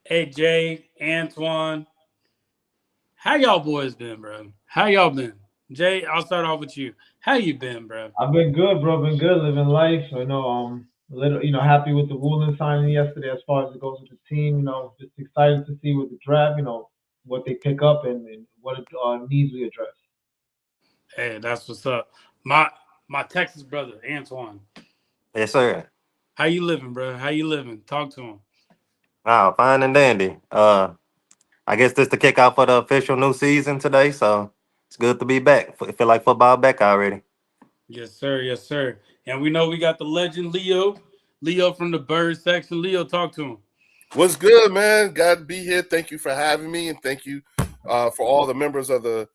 Hey, Jay, Antoine, how y'all boys been, bro? How y'all been? Jay, I'll start off with you. How you been, bro? I've been good, bro. Been good, living life. A little, happy with the Woolen signing yesterday as far as it goes with the team. Just excited to see with the draft, what they pick up and what needs we address. Hey, that's what's up. My my Texas brother, Antoine. Yes, sir. How you living, bro? How you living? Talk to him. Wow, fine and dandy. I guess this the kickoff for the official new season today, so it's good to be back. Feel like football back already. Yes, sir. Yes, sir. And we know we got the legend Leo. Leo from the bird section. Leo, talk to him. What's good, man? Glad to be here. Thank you for having me, and thank you for all the members of the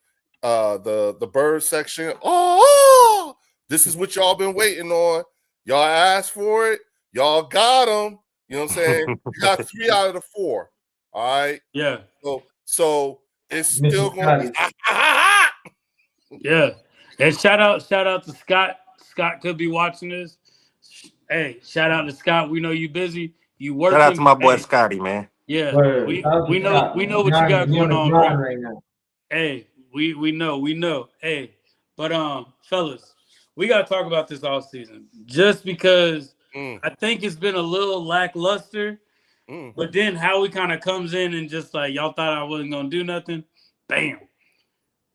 bird section. Oh, this is what y'all been waiting on. Y'all asked for it. Y'all got them. You know what I'm saying? You got 3 out of the 4. All right. Yeah. So it's Mr. still going to Scotty. be. Yeah. And shout out to Scott. Scott could be watching this. Hey, shout out to Scott. We know you busy. You Shout out to working. my boy Hey, Scotty, man. yeah. Word. We Shout out we to know Scott, we man. know what you got He on going the on, bro. grind right now. Hey, we know. Hey, but fellas, we gotta talk about this all season. Just because Mm, I think it's been a little lackluster, mm. but then how he kind of comes in and just like y'all thought I wasn't gonna do nothing. Bam.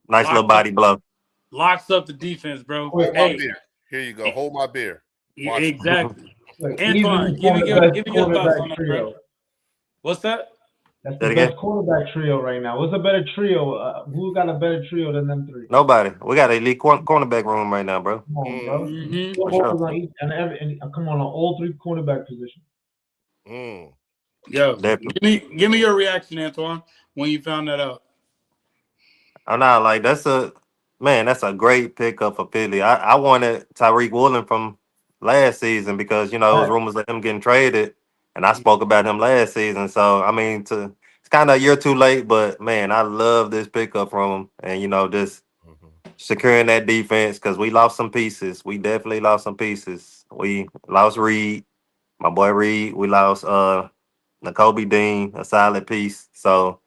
Nice little Locks up body blow. locks up the defense, bro. Hold Quick, my Hey, beer. Here you go. Hold my beer. Watch me. exactly. quick. Antoine, Easily one of the best give me your thoughts on cornerback that, bro. trio. What's that? That's the Say it again. best quarterback trio right now. What's a better trio? Who's got a better trio than them three? Nobody. We got an elite cornerback room right now, bro. Come on, Mm, bro. Mm-hmm. Four For sure. holes on each come on all three cornerback positions. mm. Yo, Definitely. give me your reaction, Antoine, when you found that out. I'm not like that's a great pickup for Philly. I wanted Tyreek Woolen from last season because it was Right. rumors of him getting traded, and I spoke about him last season. So I mean, it's kind of a year too late, but man, I love this pickup from him, and just Mhm. securing that defense because we lost some pieces. We definitely lost some pieces. We lost Reed, my boy Reed. We lost N'Kobe Dean, a solid piece. So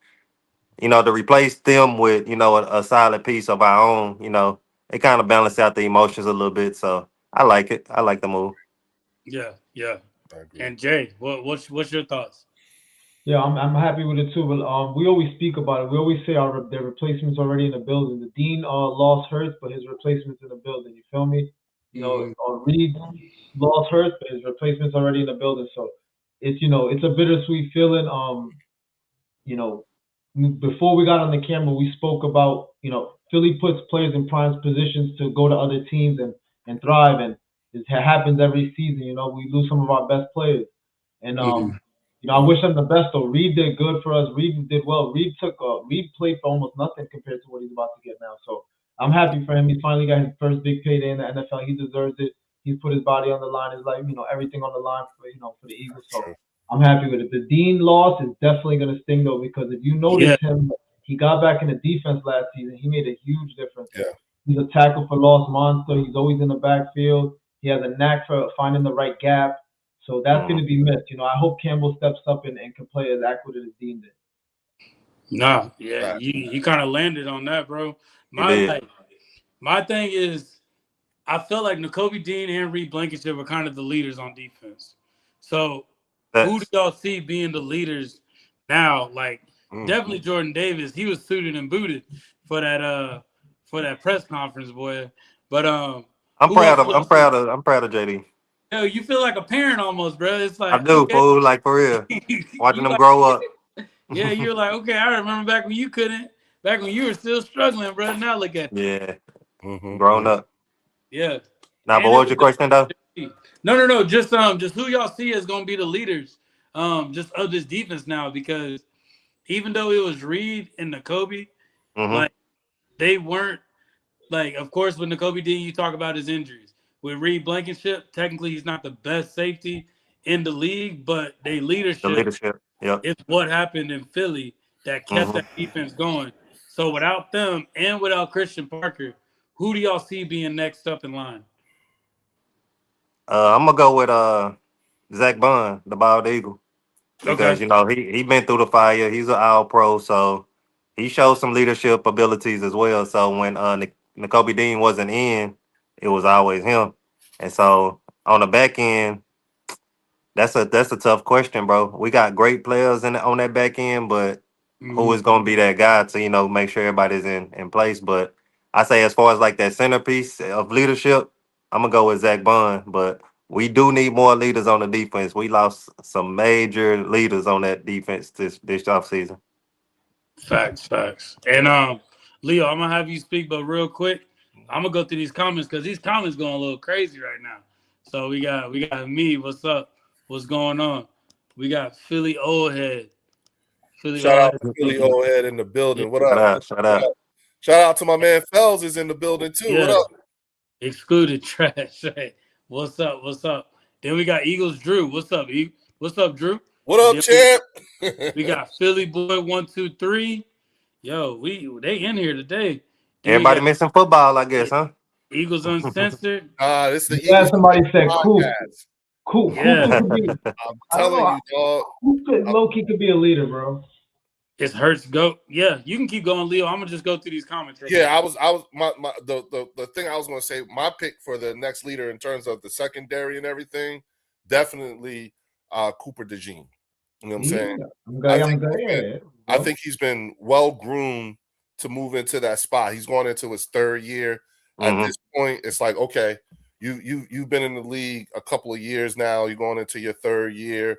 to replace them with, a solid piece of our own, it kind of balance out the emotions a little bit. So I like it. I like the move. Yeah, yeah. I agree. And Jay, what's your thoughts? Yeah, I'm happy with it too. But we always speak about it. We always say their replacements already in the building. The dean lost Hurts, but his replacements in the building. You feel me? Hmm. Reed lost Hurts, but his replacements already in the building. So it's a bittersweet feeling. You know, before we got on the camera, we spoke about Philly puts players in prime positions to go to other teams and thrive, and it happens every season. We lose some of our best players, and Hmm. I wish him the best though. Reed did good for us. Reed did well. Reed played for almost nothing compared to what he's about to get now. So I'm happy for him. He finally got his first big payday in the NFL. He deserves it. He's put his body on the line, his life, everything on the line for the Eagles. So True. I'm happy with it. The Dean loss is definitely going to sting though because if you notice Yeah. him, he got back in the defense last season. He made a huge difference. Yeah. He's a tackle for loss monster. He's always in the backfield. He has a knack for finding the right gap. So that's going Mhm. to be missed. I hope Campbell steps up and can play as accurate as Dean did. Nah, yeah, Right. you kind of landed on that, bro. He My did. like my thing is I feel like N'Kobe Dean and Reed Blankenship were kind of the leaders on defense. So who do That's y'all see being the leaders now? Like Mm. definitely Jordan Davis. He was suited and booted for that press conference, boy. But who else do y'all see? I'm proud of JD. Yo, you feel like a parent almost, bro. It's I like do, okay, fool, like for real. Watching you them like grow up. yeah, you're like okay. I remember back when you couldn't, back when you were still struggling, bro. Now look at Yeah, Mm-hmm. grown up. yeah. Now, but And it what was was your question though? no. Just who y'all see is gonna be the leaders, just of this defense now because even though it was Reed and N'Kobe, Mm-hmm. like they weren't like of course with N'Kobe Dean you talk about his injuries. With Reed Blankenship, technically he's not the best safety in the league, but their The leadership leadership. Yep. is what happened in Philly that kept Mm-hmm. that defense going. So without them and without Christian Parker, who do y'all see being next up in line? I'm gonna go with Zach Bond, the bald eagle. because Okay. you know he been through the fire. He's an All Pro, so he showed some leadership abilities as well. So when N'Kobe Dean wasn't in, it was always him. And so on the back end, that's a tough question, bro. We got great players on that back end, but who Mhm. is going to be that guy to make sure everybody's in place? But I say as far as like that centerpiece of leadership, I'm gonna go with Zach Bond. But we do need more leaders on the defense. We lost some major leaders on that defense this offseason. Facts. And Leo, I'm gonna have you speak, but real quick, I'm gonna go through these comments because these comments going a little crazy right now. So we got me. What's up? What's going on? We got Philly Old Head. Philly Shout Old out Head. to Philly old head in the building. What Shout up? out, shout out. Shout out to my man Fells is in the building too. What Yeah. up? Excluded trash. What's up? What's up? Then we got Eagles Drew. What's up? What's up, Drew? What up, Then champ? we got Philly Boy 123. Yo, they in here today. Then we Everybody got missing football, I guess, huh? Eagles Uncensored. This is the Yeah, Eagles somebody said Coop. podcast. Coop Yeah. could be. I'm I don't telling know. you, dog. Coop could low key could be a leader, bro. It's Hurts go. Yeah, you can keep going, Leo. I'm gonna just go through these comments. Yeah, I was the thing I was gonna say, my pick for the next leader in terms of the secondary and everything, definitely Cooper DeJean. You know what I'm saying? I think he's been well groomed to move into that spot. He's going into his third year. At Mhm. this point, it's like, okay, you've been in the league a couple of years now. You're going into your third year.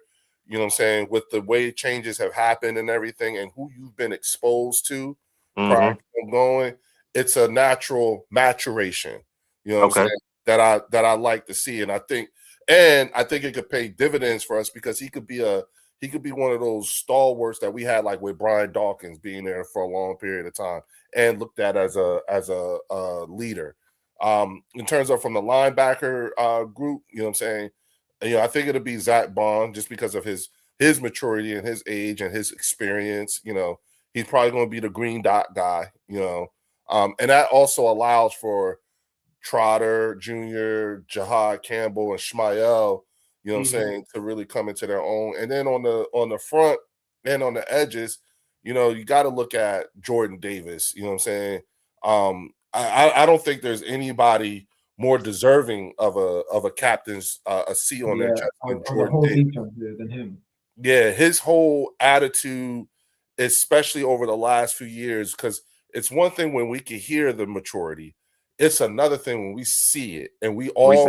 You know what I'm saying? With the way changes have happened and everything, and who you've been exposed to prior to him going, it's a natural maturation. You know what I'm saying? That I like to see, and I think it could pay dividends for us because he could be one of those stalwarts that we had, like with Brian Dawkins being there for a long period of time and looked at as a leader. In terms of from the linebacker group, you know what I'm saying? I think it'll be Zach Bond just because of his maturity and his age and his experience. He's probably going to be the green dot guy, and that also allows for Trotter Jr., Jahad Campbell, and Shmael, you know what I'm saying, to really come into their own. And then on the front and on the edges, you got to look at Jordan Davis, you know what I'm saying? I don't think there's anybody more deserving of a captain's a seat on their chest than Jordan Davis. Than him. Yeah, his whole attitude, especially over the last few years, because it's one thing when we can hear the maturity. It's another thing when we see it, and we all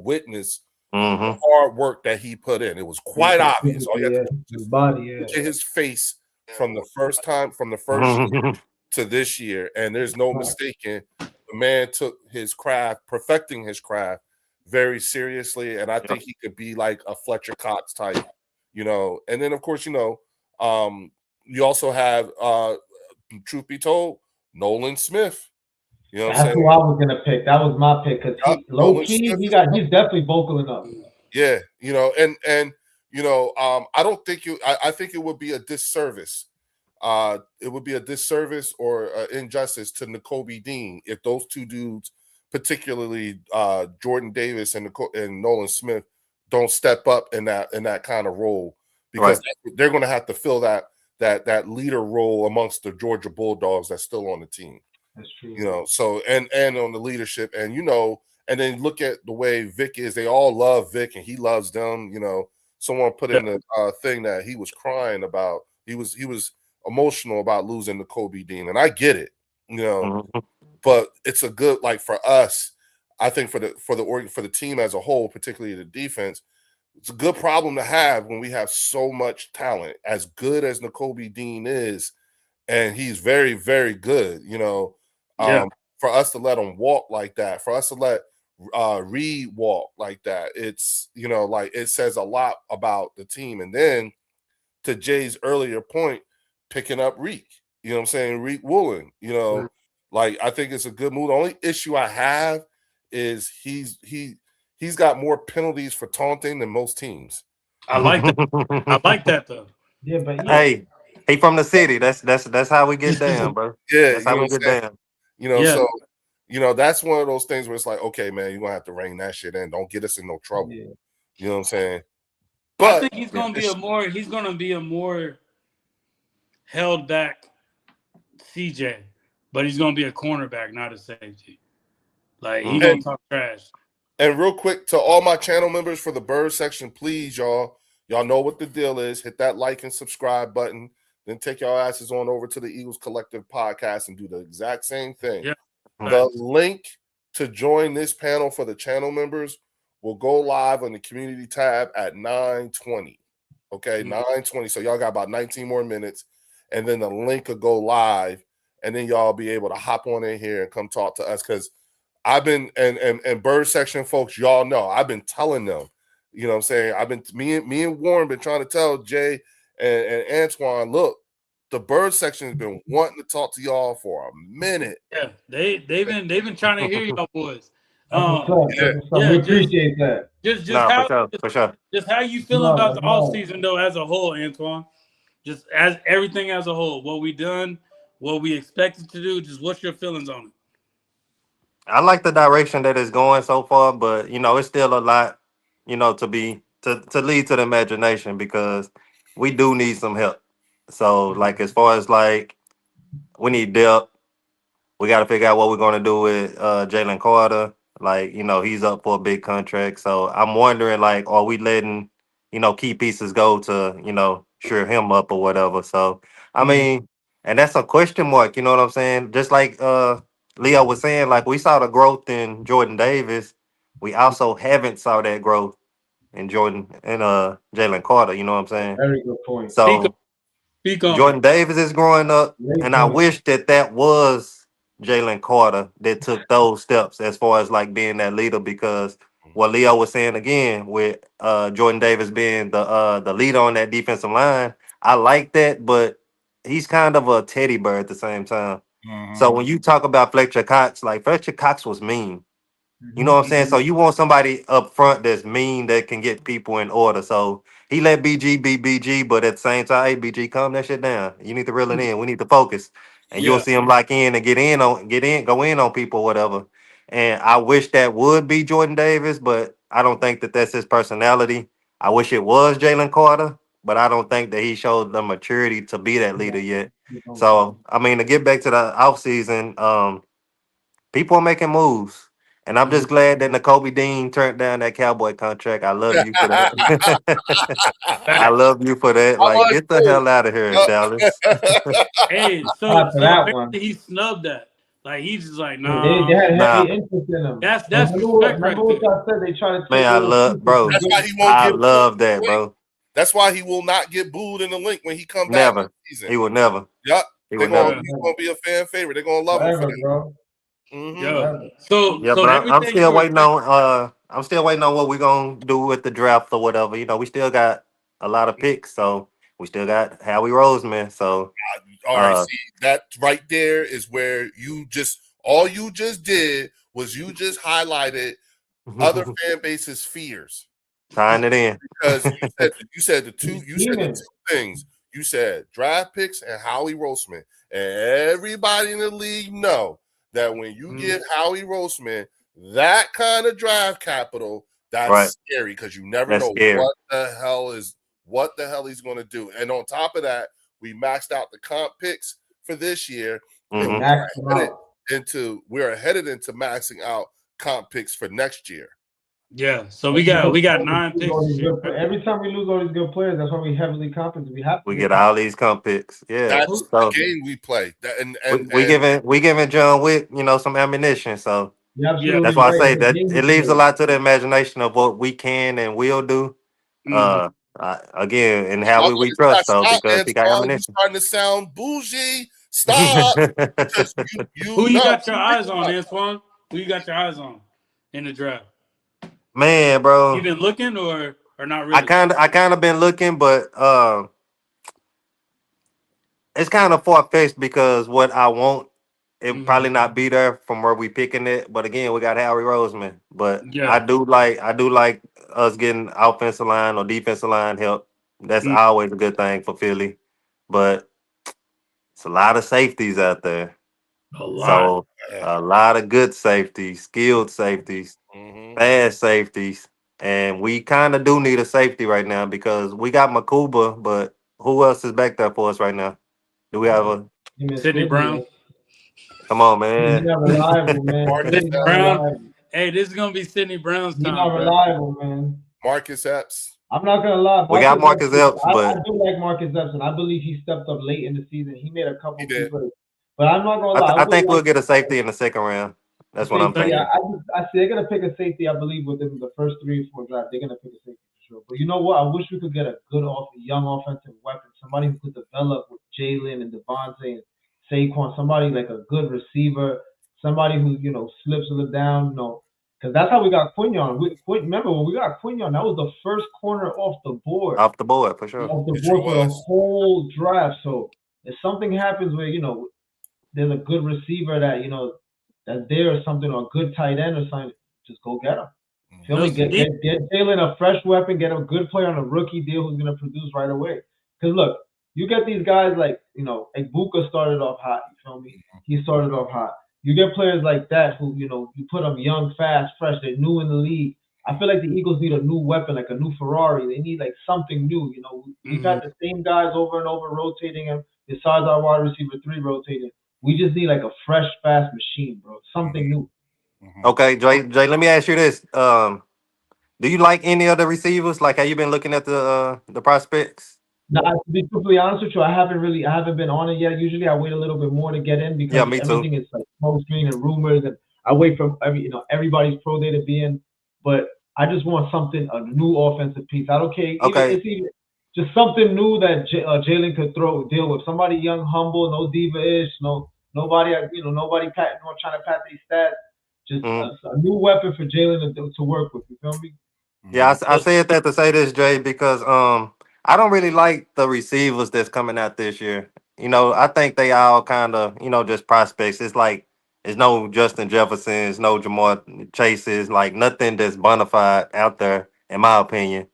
witness the hard work that he put in. It was quite obvious. All you have to his body, look at his face from the first year to this year, and there's no mistaking. The man took his craft, perfecting his craft, very seriously, and I think he could be like a Fletcher Cox type, And then of course, you also have, truth be told, Nolan Smith. You know what I'm saying? That's who I was gonna pick. That was my pick because low key, he's definitely vocal enough. Yeah, and I don't think I think it would be a disservice. It would be a disservice or injustice to N'Kobe Dean if those two dudes, particularly Jordan Davis and Nolan Smith, don't step up in that kind of role, because they're going to have to fill that leader role amongst the Georgia Bulldogs that's still on the team. That's true. So and on the leadership, and and then look at the way Vic is. They all love Vic, and he loves them. Someone put in a thing that he was crying about. He was emotional about losing N'Kobe Dean, and I get it. But it's a good, like, for us. I think for the team as a whole, particularly the defense, it's a good problem to have when we have so much talent. As good as N'Kobe Dean is, and he's very, very good, for us to let him walk like that, for us to let Reed walk like that, it's, it says a lot about the team. And then to Jay's earlier point, picking up Reek, Reek Woolen, I think it's a good move. The only issue I have is he's got more penalties for taunting than most teams. I like that. I like that though. Yeah, but hey, he from the city. That's how we get down, bro. Yeah, that's how we get down. So that's one of those things where it's like, okay, man, you're gonna have to rein that shit in. Don't get us in no trouble. Yeah. You know what I'm saying? But think he's gonna be a more held back CJ, but he's gonna be a cornerback, not a safety. Like he gonna talk trash. And real quick to all my channel members for the bird section, please, y'all know what the deal is. Hit that like and subscribe button. Then take your asses on over to the Eagles Collective podcast and do the exact same thing. Yeah. The link to join this panel for the channel members will go live on the community tab at 9:20. Okay, 9:20. So y'all got about 19 more minutes, and then the link will go live, and then y'all be able to hop on in here and come talk to us because I've been and bird section folks, y'all know I've been telling them, you know what I'm saying? I've been me and Warren been trying to tell Jay and Antoine, look, the bird section has been wanting to talk to y'all for a minute. Yeah, they've been trying to hear y'all boys. We appreciate that. For sure. Just how you feeling about the off season though as a whole, Antoine? Just as everything as a whole, what we done, what we expected to do, just what's your feelings on it? I like the direction that it's going so far, but it's still a lot, to lead to the imagination because we do need some help. So like as far as like we need depth, we got to figure out what we're going to do with Jalen Carter. Like, he's up for a big contract. So I'm wondering, like, are we letting, key pieces go to, sure him up or whatever. So, I mean, and that's a question mark, you know what I'm saying? Just like Leo was saying, like, we saw the growth in Jordan Davis. We also haven't saw that growth in Jalen Carter, you know what I'm saying? Very good point. So Speak on Jordan Davis is growing up, and I wish that was Jalen Carter that took those steps as far as like being that leader, because what Leo was saying again with Jordan Davis being the leader on that defensive line, I like that, but he's kind of a teddy bear at the same time. So when you talk about Fletcher Cox, like Fletcher Cox was mean. You know what I'm saying? So you want somebody up front that's mean, that can get people in order. So he let BG be BG, but at the same time, hey BG, calm that shit down. You need to reel it in. We need to focus. And you'll see him lock in and go in on people, whatever. And I wish that would be Jordan Davis, but I don't think that that's his personality. I wish it was Jalen Carter, but I don't think that he showed the maturity to be that leader yet. So I mean, to get back to the offseason, people are making moves. And I'm just glad that Nakobe Dean turned down that Cowboy contract. I love you for that. I love you for that. Like, get the hell out of here, Dallas. Hey, so apparently he snubbed that. Like he's just like, nah. They had heavy interest in him. That's remember what I said? They try to take I love, bro. That's why he won't I love that, bro. That's why he will not get booed in the link when he comes back. Never. He will never. Yep. He's going to be a fan favorite. They're going to love him for that. Bro. But I'm still waiting on I'm still waiting on what we're gonna do with the draft or whatever. We still got a lot of picks, so we still got Howie Roseman. So all right, see, that right there is where all you just did was you just highlighted other fan bases' fears. Tying it in. Because you said the two things. You said draft picks and Howie Roseman. And everybody in the league know that when you give Howie Roseman that kind of draft capital, that's scary because you never know what the hell he's going to do. And on top of that, we maxed out the comp picks for this year. And we're headed into maxing out comp picks for next year. Yeah, so we got 9 picks. Every time we lose all these good players, that's why we heavily compensate. We get all these comp picks. Yeah, that's the game we play. We giving John Wick, some ammunition. So that's why I say that it leaves a lot to the imagination of what we can and will do. Again, and how we trust though, because he got ammunition. Starting to sound bougie. Stop. Who you got your eyes on, Antoine? Who you got your eyes on in the draft? Man, bro, you been looking or not really? I kind of been looking, but it's kind of far fetched because what I want it probably not be there from where we picking it. But again, we got Howie Roseman. But I do like us getting offensive line or defensive line help. That's always a good thing for Philly. But it's a lot of safeties out there. A lot of good safeties, skilled safeties, fast safeties. And we kind of do need a safety right now because we got Makuba, but who else is back there for us right now? Do we have a? He missed Sidney Sidney, Brown. man. Come on, He's man. not reliable, man. Marcus Sidney's not Brown. reliable. Hey, this is gonna be Sidney Brown's He's time, not bro. reliable, man. Marcus Epps. I'm not gonna lie. We got Marcus Epps, I but do like Marcus Epps, and I believe he stepped up late in the season. He made a couple He did. people, but I'm not gonna lie. I think we'll get a safety in the second round. That's what I'm Safety, thinking. I see they're gonna pick a safety. I believe within the first 3 or 4 drafts, they're gonna pick a safety for sure. But you know what? I wish we could get a good young offensive weapon, somebody who could develop with Jalen and Devontae and Saquon, somebody like a good receiver, somebody who slips it down, because that's how we got Quinion. Remember when we got Quinion, that was the first corner off the board. Off the board for sure. Off the It sure board for the was. whole draft. So if something happens where there's a good receiver that that's there or something, or a good tight end or something, just go get him. Feel me? Get Jalen a fresh weapon, get a good player on a rookie deal who's gonna produce right away. Because look, you get these guys like Ibuka started off hot. You feel me? He started off hot. You get players like that who you put them young, fast, fresh. They're new in the league. I feel like the Eagles need a new weapon, like a new Ferrari. They need like something new. We've had the same guys over and over rotating them. Besides our wide receiver 3 rotating, we just need like a fresh, fast machine, bro. Something new. Okay, Jay, let me ask you this. Do you like any of the receivers? Like, have you been looking at the prospects? Now, to be completely honest with you, I haven't been on it yet. Usually, I wait a little bit more to get in because me too. everything is like smoke screen and rumors, and I wait for everybody's pro day to be in. But I just want a new offensive piece. I don't care. Okay. It's even just something new that Jalen could deal with. Somebody young, humble, no diva-ish, nobody trying to pat these stats. Just a new weapon for Jalen to work with. You feel me? Yeah, I said that to say this, Jay, because I don't really like the receivers that's coming out this year. I think they all kind of, just prospects. It's like there's no Justin Jeffersons, no Jamar Chases, like nothing that's bona fide out there, in my opinion.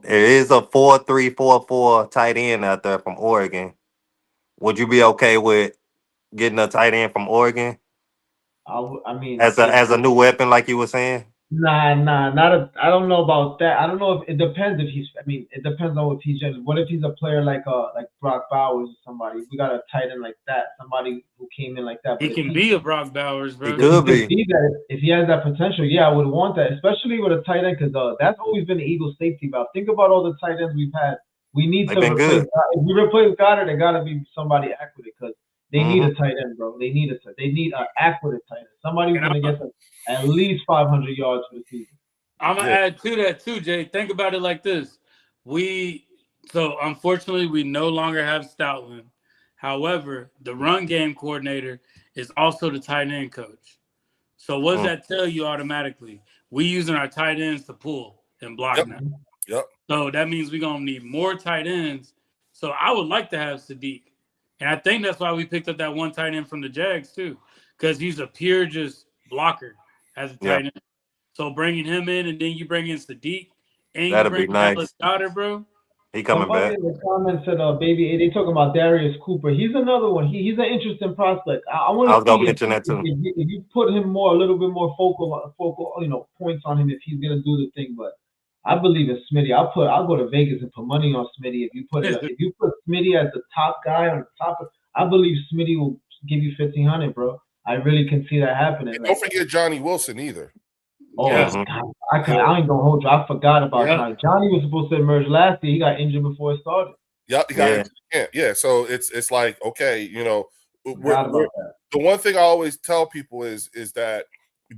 There is a 4-3-4-4 tight end out there from Oregon. Would you be okay with getting a tight end from Oregon I mean, as a new weapon, like you were saying? Nah, I don't know about that. I don't know if it depends if he's. I mean, it depends on what he's. What if he's a player like Brock Bowers or somebody? We got a tight end like that, somebody who came in like that. He can be a Brock Bowers, bro. He could be. If he has that potential, yeah, I would want that, especially with a tight end, because that's always been the Eagles' safety valve. Think about all the tight ends we've had. We need to replace. If we replace Goddard, it got to be somebody accurate because they need a tight end, bro. They need an accurate tight end. Somebody who's gonna get them at least 500 yards for the season. I'm gonna add to that too, Jay. Think about it like this: so unfortunately we no longer have Stoutland. However, the run game coordinator is also the tight end coach. So what does that tell you automatically? We using our tight ends to pull and block now. Yep. So that means we're gonna need more tight ends. So I would like to have Sadiq. And I think that's why we picked up that one tight end from the Jags too, because he's a pure just blocker as a tight end. So bringing him in, and then you bring in Sadiq, and That'd you bring be nice. Dallas Goedert, bro. He coming Somebody back. in the comments said, "Baby, they talking about Darius Cooper. He's another one. He's an interesting prospect. I want to. I was gonna mention that too. If you put him a little bit more focal, points on him if he's gonna do the thing. But I believe in Smitty. I'll go to Vegas and put money on Smitty. If you put Smitty as the top guy on the top, I believe Smitty will give you 1,500, bro. I really can see that happening. And don't forget Johnny Wilson either. Oh, Yeah. God, I ain't gonna hold you. I forgot about Johnny. Johnny was supposed to emerge last year. He got injured before it started. Yep, he got into the camp. Yeah, so it's like, okay, Forgot about that. the one thing I always tell people is that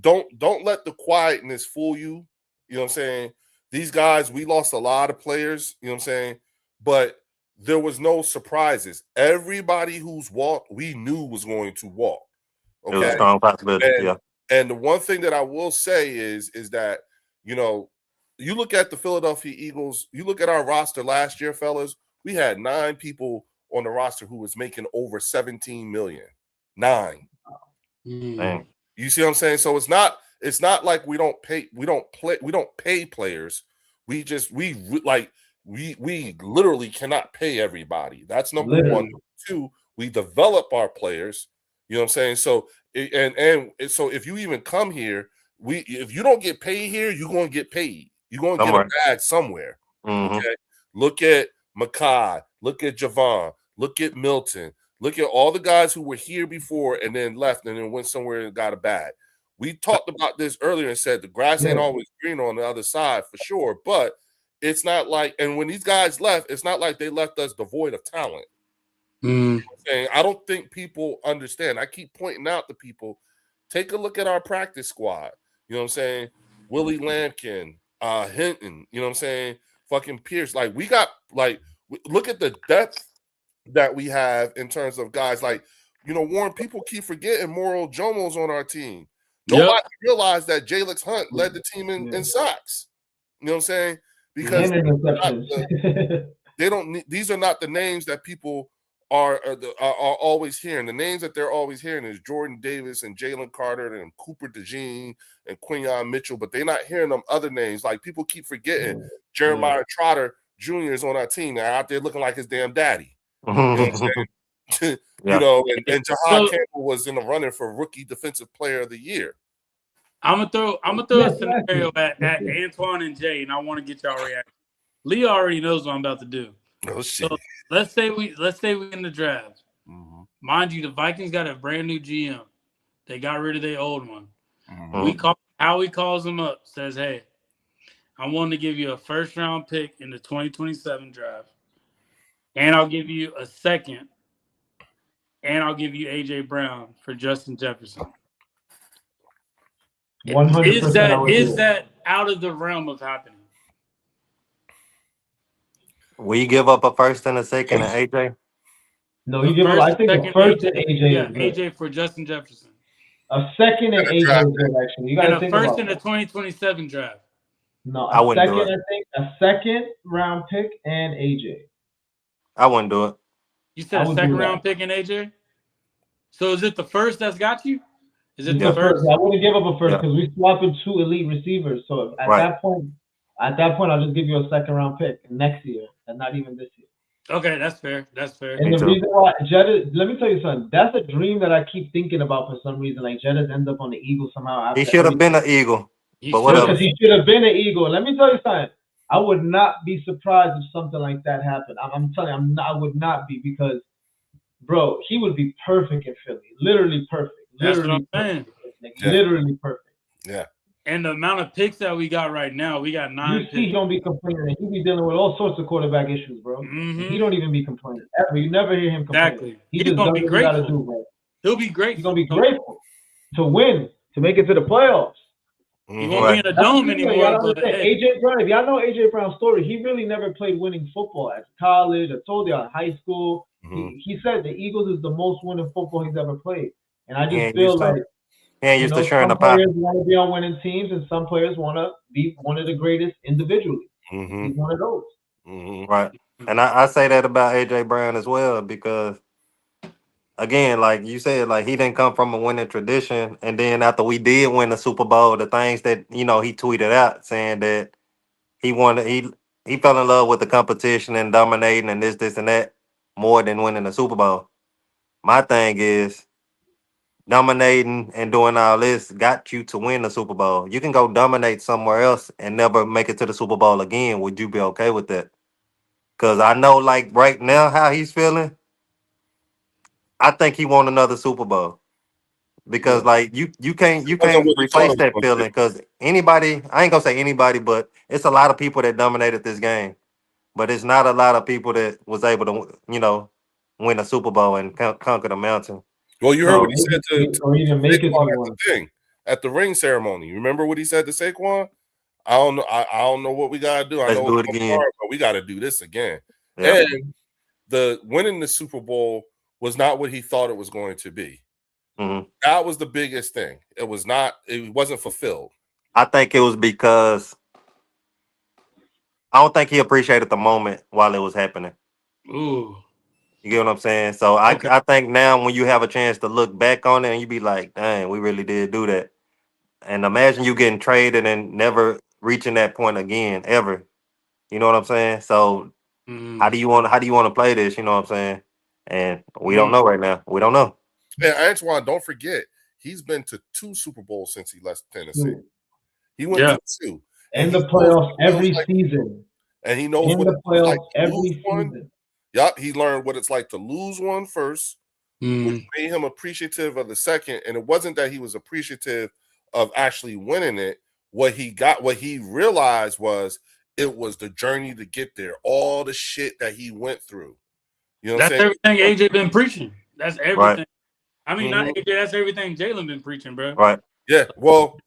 don't let the quietness fool you. You know what I'm saying? These guys, we lost a lot of players, you know what I'm saying? But there was no surprises. Everybody who's walked, we knew was going to walk. It was a strong possibility. And the one thing that I will say is that, you look at the Philadelphia Eagles, you look at our roster last year, fellas, we had 9 people on the roster who was making over 17 million. 9. Dang. You see what I'm saying? So it's not like we don't pay players. We literally cannot pay everybody. That's number one. Number 2, we develop our players. You know what I'm saying? So so if you even come here, if you don't get paid here, you're going to get paid. You're going to get a bag somewhere. Mm-hmm. Okay. Look at Makai. Look at Javon. Look at Milton. Look at all the guys who were here before and then left and then went somewhere and got a bag. We talked about this earlier and said the grass ain't always green on the other side for sure, but it's not like, and when these guys left, it's not like they left us devoid of talent. And I don't think people understand. I keep pointing out to people, take a look at our practice squad. You know what I'm saying? Willie Lampkin, Hinton, you know what I'm saying? Fucking Pierce. Like, we got, like, look at the depth that we have in terms of guys. Like, you know, Warren, people keep forgetting Moro Jomo's on our team. Nobody realized that Jalix Hunt led the team in sacks. You know what I'm saying? Because they don't need, these are not the names that people are always hearing. The names that they're always hearing is Jordan Davis and Jalen Carter and Cooper DeJean and Quinyon Mitchell, but they're not hearing them other names. Like, people keep forgetting Jeremiah Trotter Jr. is on our team. They're out there looking like his damn daddy. You know what I'm saying? You know, and Jahad Campbell was in the running for Rookie Defensive Player of the Year. I'm gonna throw a scenario at Antoine and Jay, and I want to get y'all reaction. Leo already knows what I'm about to do. Oh shit! So let's say we in the draft. Mind you, the Vikings got a brand new GM. They got rid of their old one. Howie calls him up, says, "Hey, I want to give you a first round pick in the 2027 draft, and I'll give you a second, and I'll give you AJ Brown for Justin Jefferson." 100%. Is that out of the realm of happening? We give up a first and a second and AJ? No, you give up, I think, a first and AJ. Yeah, AJ for Justin Jefferson. A second and AJ is good, actually. You gotta think about first in the 2027 draft. No, I wouldn't do it. I think a second round pick and AJ. I wouldn't do it. You said a second round pick and AJ? So is it the first that's got you? Is it the first? I wouldn't give up a first because we swapped 2 elite receivers. So at that point, I'll just give you a second round pick next year and not even this year. Okay, that's fair. That's fair. And the reason why Jettis, let me tell you something. That's a dream that I keep thinking about for some reason. Like, Jettis ends up on the Eagles somehow. He should have been an Eagle. But whatever. Because he should have been an Eagle. Let me tell you something. I would not be surprised if something like that happened. I'm telling you, I would not be, because, bro, he would be perfect in Philly. Literally perfect. Literally That's what I'm saying. Literally perfect. Yeah. And the amount of picks that we got right now, we got 9 picks. He don't be complaining. He be dealing with all sorts of quarterback issues, bro. He don't even be complaining ever. You never hear him complain. Exactly. He just does what he gotta do, bro. He'll be grateful. He's gonna be grateful to win, to make it to the playoffs. He won't be in a dome anymore. AJ Brown, if y'all know AJ Brown's story, he really never played winning football at college. I told y'all, high school. He said the Eagles is the most winning football he's ever played. And I just feel like some players want to be on winning teams, and some players want to be one of the greatest individually. He's one of those. Right. And I say that about AJ Brown as well, because, again, like you said, like, he didn't come from a winning tradition. And then after we did win the Super Bowl, the things that, you know, he tweeted out saying that he fell in love with the competition and dominating and this and that more than winning the Super Bowl. My thing is, dominating and doing all this got you to win the Super Bowl. You can go dominate somewhere else and never make it to the Super Bowl again. Would you be okay with that? Because I know, like, right now how he's feeling, I think he won another Super Bowl. Because like you can't replace that feeling, because anybody, I ain't gonna say anybody, but it's a lot of people that dominated this game. But it's not a lot of people that was able to, you know, win a Super Bowl and conquer the mountain. Well, you heard what he said to Saquon at the ring ceremony. You remember what he said to Saquon? I don't know. I don't know what we gotta do. I know do it again, but we gotta do this again. Yeah. And the winning the Super Bowl was not what he thought it was going to be. That was the biggest thing. It was not. It wasn't fulfilled. I think it was because I don't think he appreciated the moment while it was happening. Ooh. You get what I'm saying? So I think now when you have a chance to look back on it and you be like, dang, we really did do that. And imagine you getting traded and never reaching that point again, ever. You know what I'm saying? So how do you want to play this? You know what I'm saying? And we don't know right now. We don't know. And Antoine, don't forget, he's been to 2 Super Bowls since he left Tennessee. He went to 2. In the he playoffs knows every like, season. and he knows In what the it's like playoffs to lose every one. season. Yep, he learned what it's like to lose one first, which Mm. made him appreciative of the second. And it wasn't that he was appreciative of actually winning it. What he realized was it was the journey to get there, all the shit that he went through. You know what I'm That's saying? everything AJ been preaching. That's everything. Right. I mean, not AJ. That's everything Jalen been preaching, bro. Right. Yeah. Well,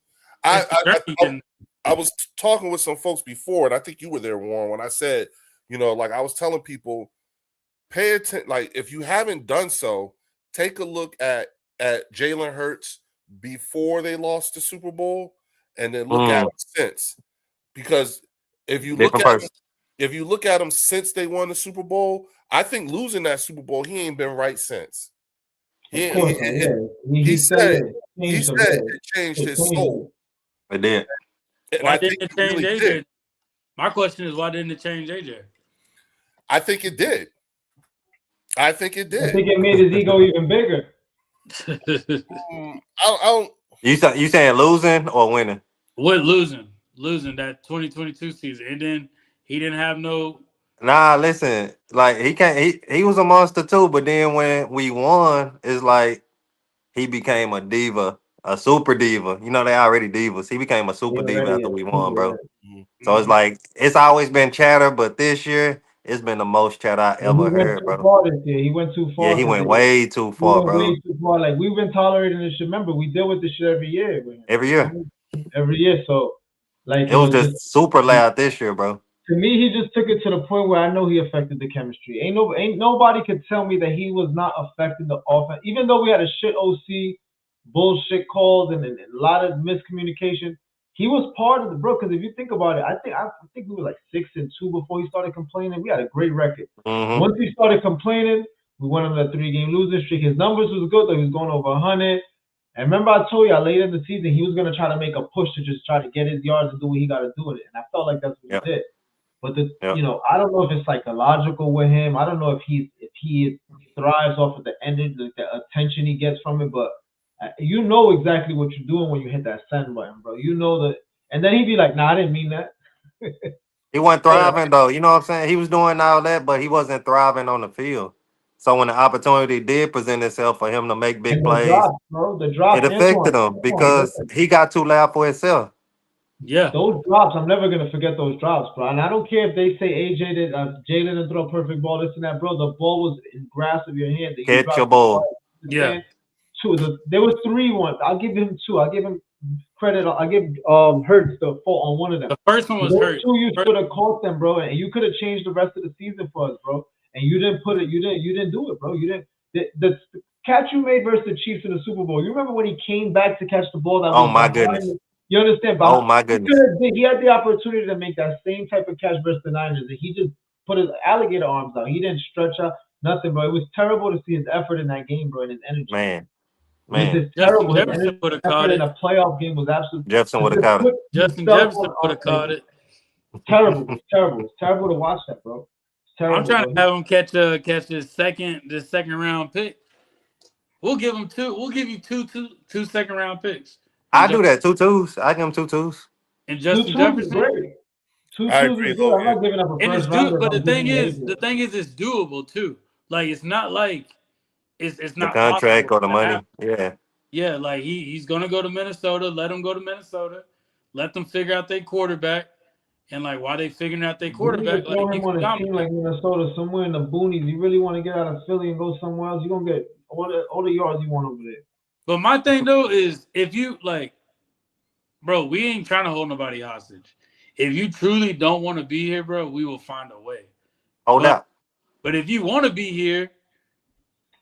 It's the journey. I was talking with some folks before, and I think you were there, Warren, when I said, you know, like I was telling people, pay attention. Like if you haven't done so, take a look at Jalen Hurts before they lost the Super Bowl, and then look at him since. Because if you look at him since they won the Super Bowl, I think losing that Super Bowl, he ain't been right since. Of course, He said it changed his soul. It did. And Why I didn't think it change really AJ? did. My question is, why didn't it change AJ? I think it did. I think it did. I think it made his ego even bigger. I don't. You saying losing or winning? What losing that 2022 season, and then he didn't have no. Nah, listen, like he was a monster too, but then when we won, it's like he became a diva, a super diva. You know, they already divas. He became a super diva after we won, bro. So it's like it's always been chatter, but this year it's been the most chatter I ever heard, bro. He went too far. Yeah, he went way too far, bro. Way too far. Like we've been tolerating this shit. Remember, we deal with this shit every year. Every year. Every year. So, like it was just super loud this year, bro. To me, he just took it to the point where I know he affected the chemistry. Ain't nobody could tell me that he was not affecting the offense. Even though we had a shit OC, bullshit calls, and a lot of miscommunication, he was part of the bro. Because if you think about it, I think we were like 6-2 before he started complaining. We had a great record. Once he started complaining, we went on a 3-game losing streak. His numbers was good though. He was going over 100. And remember, I told you later in the season he was gonna try to make a push to just try to get his yards and do what he got to do with it. And I felt like that's what he did. But you know, I don't know if it's psychological with him. I don't know if he thrives off of the energy, the attention he gets from it. But you know exactly what you're doing when you hit that send button, bro. You know that, and then he'd be like, "Nah, I didn't mean that." He wasn't thriving though. You know what I'm saying? He was doing all that, but he wasn't thriving on the field. So when the opportunity did present itself for him to make big plays, the drops, it affected him because he got too loud for himself. Yeah, those drops, I'm never gonna forget those drops, bro. And I don't care if they say AJ did, Jalen didn't throw a perfect ball, this and that, bro. The ball was in grasp of your hand. Catch your ball. Yeah. There was 3 ones. I'll give him 2. I'll give him credit. I'll give Hurts the fault on one of them. The first one was Hurts. 2 you could have caught them, bro, and you could have changed the rest of the season for us, bro. And you didn't put it. You didn't do it, bro. You didn't. The catch you made versus the Chiefs in the Super Bowl. You remember when he came back to catch the ball? That oh my goodness. You understand? But oh my goodness. He had the opportunity to make that same type of catch versus the Niners, and he just put his alligator arms out. He didn't stretch out nothing, bro. It was terrible to see his effort in that game, bro, and his energy. Man. It's terrible. Jefferson would have caught it. In a playoff game was absolutely. Jefferson would have caught it. Justin Jefferson would have caught it. Terrible. It's terrible. It's terrible to watch that, bro. Terrible, I'm trying to have him catch this second round pick. We'll give him 2. We'll give you two second round picks. I do that 2 twos. I give him 2 twos. And Justin Jefferson. 2 twos is good. I'm not giving up a first round. But the thing is, it's doable too. Like it's not like it's not the contract or the money. Yeah. Yeah, like he's gonna go to Minnesota. Let him go to Minnesota. Let them figure out their quarterback. And like while they figuring out their quarterback, like him on a team like Minnesota, somewhere in the boonies. You really want to get out of Philly and go somewhere else, you're gonna get all the yards you want over there. But my thing though is if you like, bro, we ain't trying to hold nobody hostage. If you truly don't want to be here, bro, we will find a way. Hold up. But if you want to be here,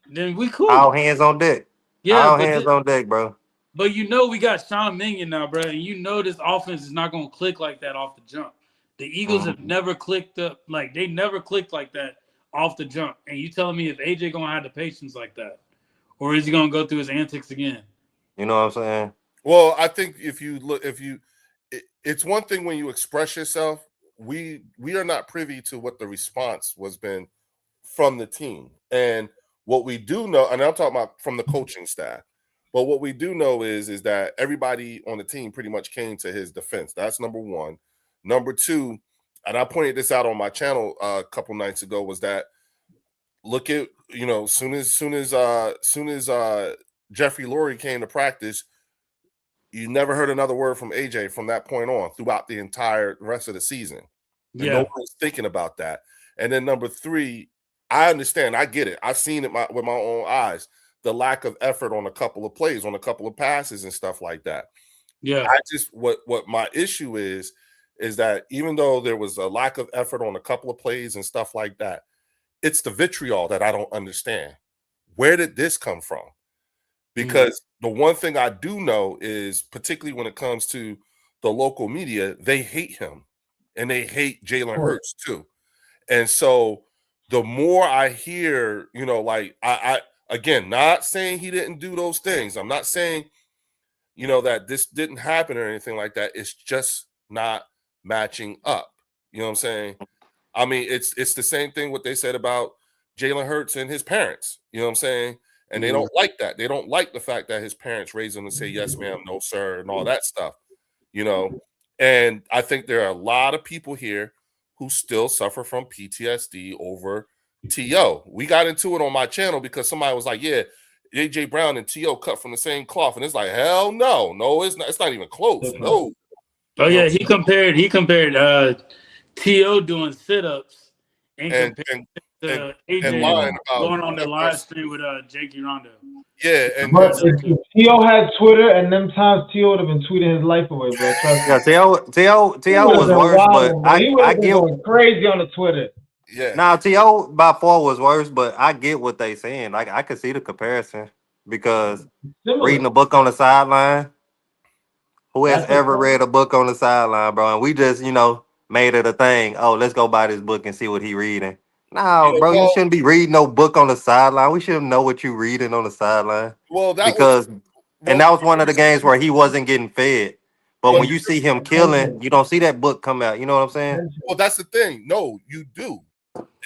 then we cool. All hands on deck. Yeah, all hands on deck, bro. But you know we got Sean Minion now, bro, and you know this offense is not gonna click like that off the jump. The Eagles have never clicked up they never clicked like that off the jump. And you telling me if AJ gonna have the patience like that, or is he gonna go through his antics again? You know what I'm saying? Well, I think it's one thing when you express yourself. We are not privy to what the response was been from the team, and what we do know, and I'm talking about from the coaching staff. But what we do know is that everybody on the team pretty much came to his defense. That's number one. Number two, and I pointed this out on my channel a couple nights ago, was that look at, soon as Jeffrey Lurie came to practice, you never heard another word from AJ from that point on throughout the entire rest of the season. And no one was thinking about that. And then number three, I understand, I get it. I've seen it with my own eyes, the lack of effort on a couple of plays, on a couple of passes and stuff like that. Yeah. I just, what my issue is that even though there was a lack of effort on a couple of plays and stuff like that, it's the vitriol that I don't understand. Where did this come from? Because the one thing I do know is, particularly when it comes to the local media, they hate him and they hate Jalen Hurts too. And so the more I hear, like I again, not saying he didn't do those things. I'm not saying, that this didn't happen or anything like that. It's just not matching up. You know what I'm saying? I mean, it's the same thing what they said about Jalen Hurts and his parents. You know what I'm saying? And they don't like that. They don't like the fact that his parents raised him to say yes, ma'am, no, sir, and all that stuff. And I think there are a lot of people here who still suffer from PTSD over T.O. We got into it on my channel because somebody was like, yeah, A.J. Brown and T.O. cut from the same cloth. And it's like, hell no, it's not. It's not even close. No. Oh, yeah, he compared T.O. doing sit-ups and AJ lying about going on the live stream with Jakey Rondo. Yeah, and but if T.O. had Twitter, and them times T.O. would have been tweeting his life away, bro. Yeah, T.O. was worse, but I get going crazy on the Twitter. Yeah. Now T.O. by far was worse, but I get what they saying. Like I could see the comparison because reading a book on the sideline. Who has ever read a book on the sideline, bro? And we just, made it a thing. Oh, let's go buy this book and see what he reading. No, bro, you shouldn't be reading no book on the sideline. We shouldn't know what you reading on the sideline. That was one of the games where he wasn't getting fed. But when you see him killing, you don't see that book come out. You know what I'm saying? Well, that's the thing. No, you do.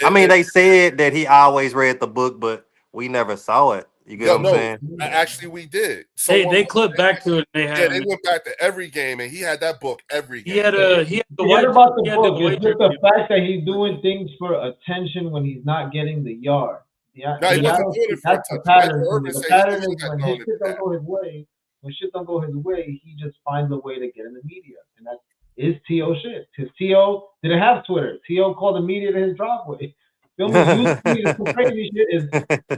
I mean, they said that he always read the book, but we never saw it. You get what I'm saying? Actually, we did. They clipped back to it. They went back to every game, and he had that book every game. He had the book. It's just the fact that he's doing things for attention when he's not getting the yard. Yeah, he wasn't doing it for attention. The pattern. The pattern is when shit don't go his way. When shit don't go his way, he just finds a way to get in the media, and that is T.O. shit. Because T.O. didn't have Twitter. T.O. called the media to his driveway. Some crazy shit is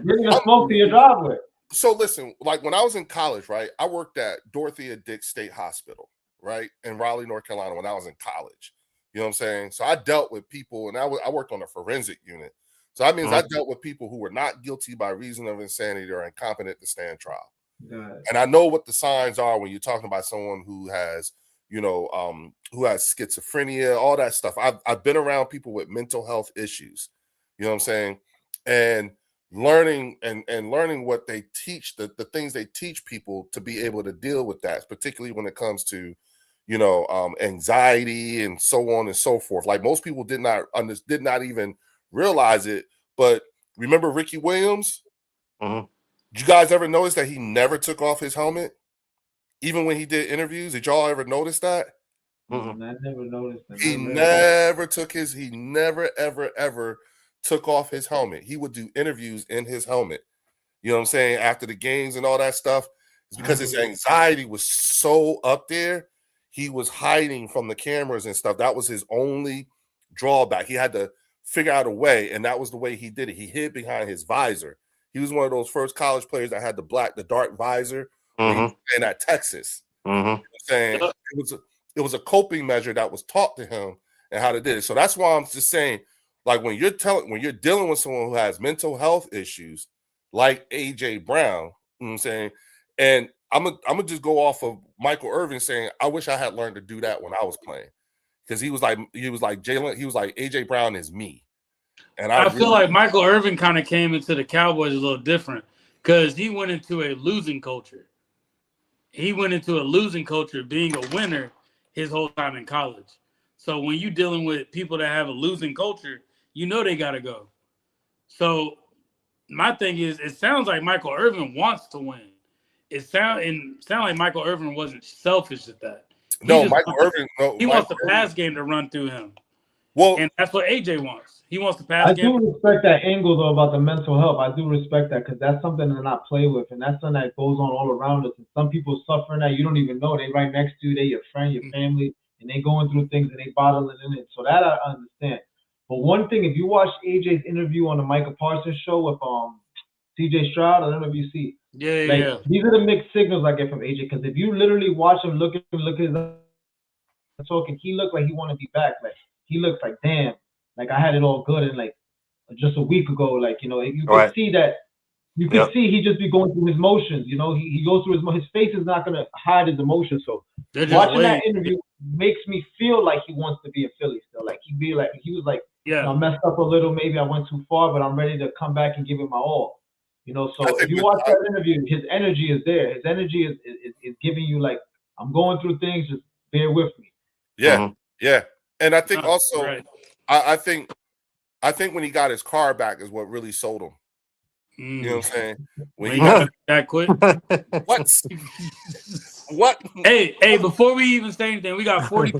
bringing a smoke to your driveway. So listen, like when I was in college, right, I worked at Dorothea Dix State Hospital, right, in Raleigh, North Carolina when I was in college. You know what I'm saying? So I dealt with people, and I worked on a forensic unit. So that means I dealt with people who were not guilty by reason of insanity or incompetent to stand trial. And I know what the signs are when you're talking about someone who has, who has schizophrenia, all that stuff. I've been around people with mental health issues. You know what I'm saying? And learning what they teach, the things they teach people to be able to deal with that, particularly when it comes to, anxiety and so on and so forth. Like most people did not even realize it. But remember Ricky Williams? Mm-hmm. Did you guys ever notice that he never took off his helmet? Even when he did interviews, did y'all ever notice that? Mm-hmm. I never noticed that. He never, ever took off his helmet. He would do interviews in his helmet. You know what I'm saying? After the games and all that stuff. It's because his anxiety was so up there. He was hiding from the cameras and stuff. That was his only drawback. He had to figure out a way, and that was the way he did it. He hid behind his visor. He was one of those first college players that had the dark visor and at Texas. Mm-hmm. You know what I'm saying? It was a coping measure that was taught to him and how to do it. So that's why I'm just saying, like when you're dealing with someone who has mental health issues, like AJ Brown, you know what I'm saying, and I'm gonna just go off of Michael Irvin saying, I wish I had learned to do that when I was playing, because he was like Jalen, he was like AJ Brown is me, and I feel like Michael Irvin kind of came into the Cowboys a little different because he went into a losing culture. He went into a losing culture, being a winner his whole time in college. So when you're dealing with people that have a losing culture, they got to go. So my thing is, it sounds like Michael Irvin wants to win. It sound like Michael Irvin wasn't selfish at that. No, just Michael wants- Irvin. No, He Michael wants the Irvin- pass game to run through him, Well, and that's what AJ wants. He wants the I pass game. do respect that angle though about the mental health. I do respect that because that's something to not play with, and that's something that goes on all around us. And some people suffering that you don't even know. They right next to you, they your friend, your family, and they going through things and they bottling in it. So that I understand. But one thing, if you watch AJ's interview on the Michael Parsons show with CJ Stroud, I don't know if you see. Yeah, Like yeah. these are the mixed signals I get from AJ. Because if you literally watch him, look at his talking, he looked like he want to be back. Like he looks like damn, like I had it all good and like just a week ago. Like you know, you Right. could see that. You could Yep. see he just be going through his motions. You know, he goes through his face is not gonna hide his emotions. So They're just watching that waiting. interview makes me feel like he wants to be a Philly still. Like he was like, Yeah. I messed up a little, maybe I went too far, but I'm ready to come back and give it my all. You know, I so think if you with- watch that interview, his energy is there. His energy is giving you like, I'm going through things, just bear with me. yeah, Mhm. yeah. And I think Oh, also, right. I think when he got his car back is what really sold him. You know what I'm saying? When he got that quick. What? What? Hey, before we even say anything, we got 40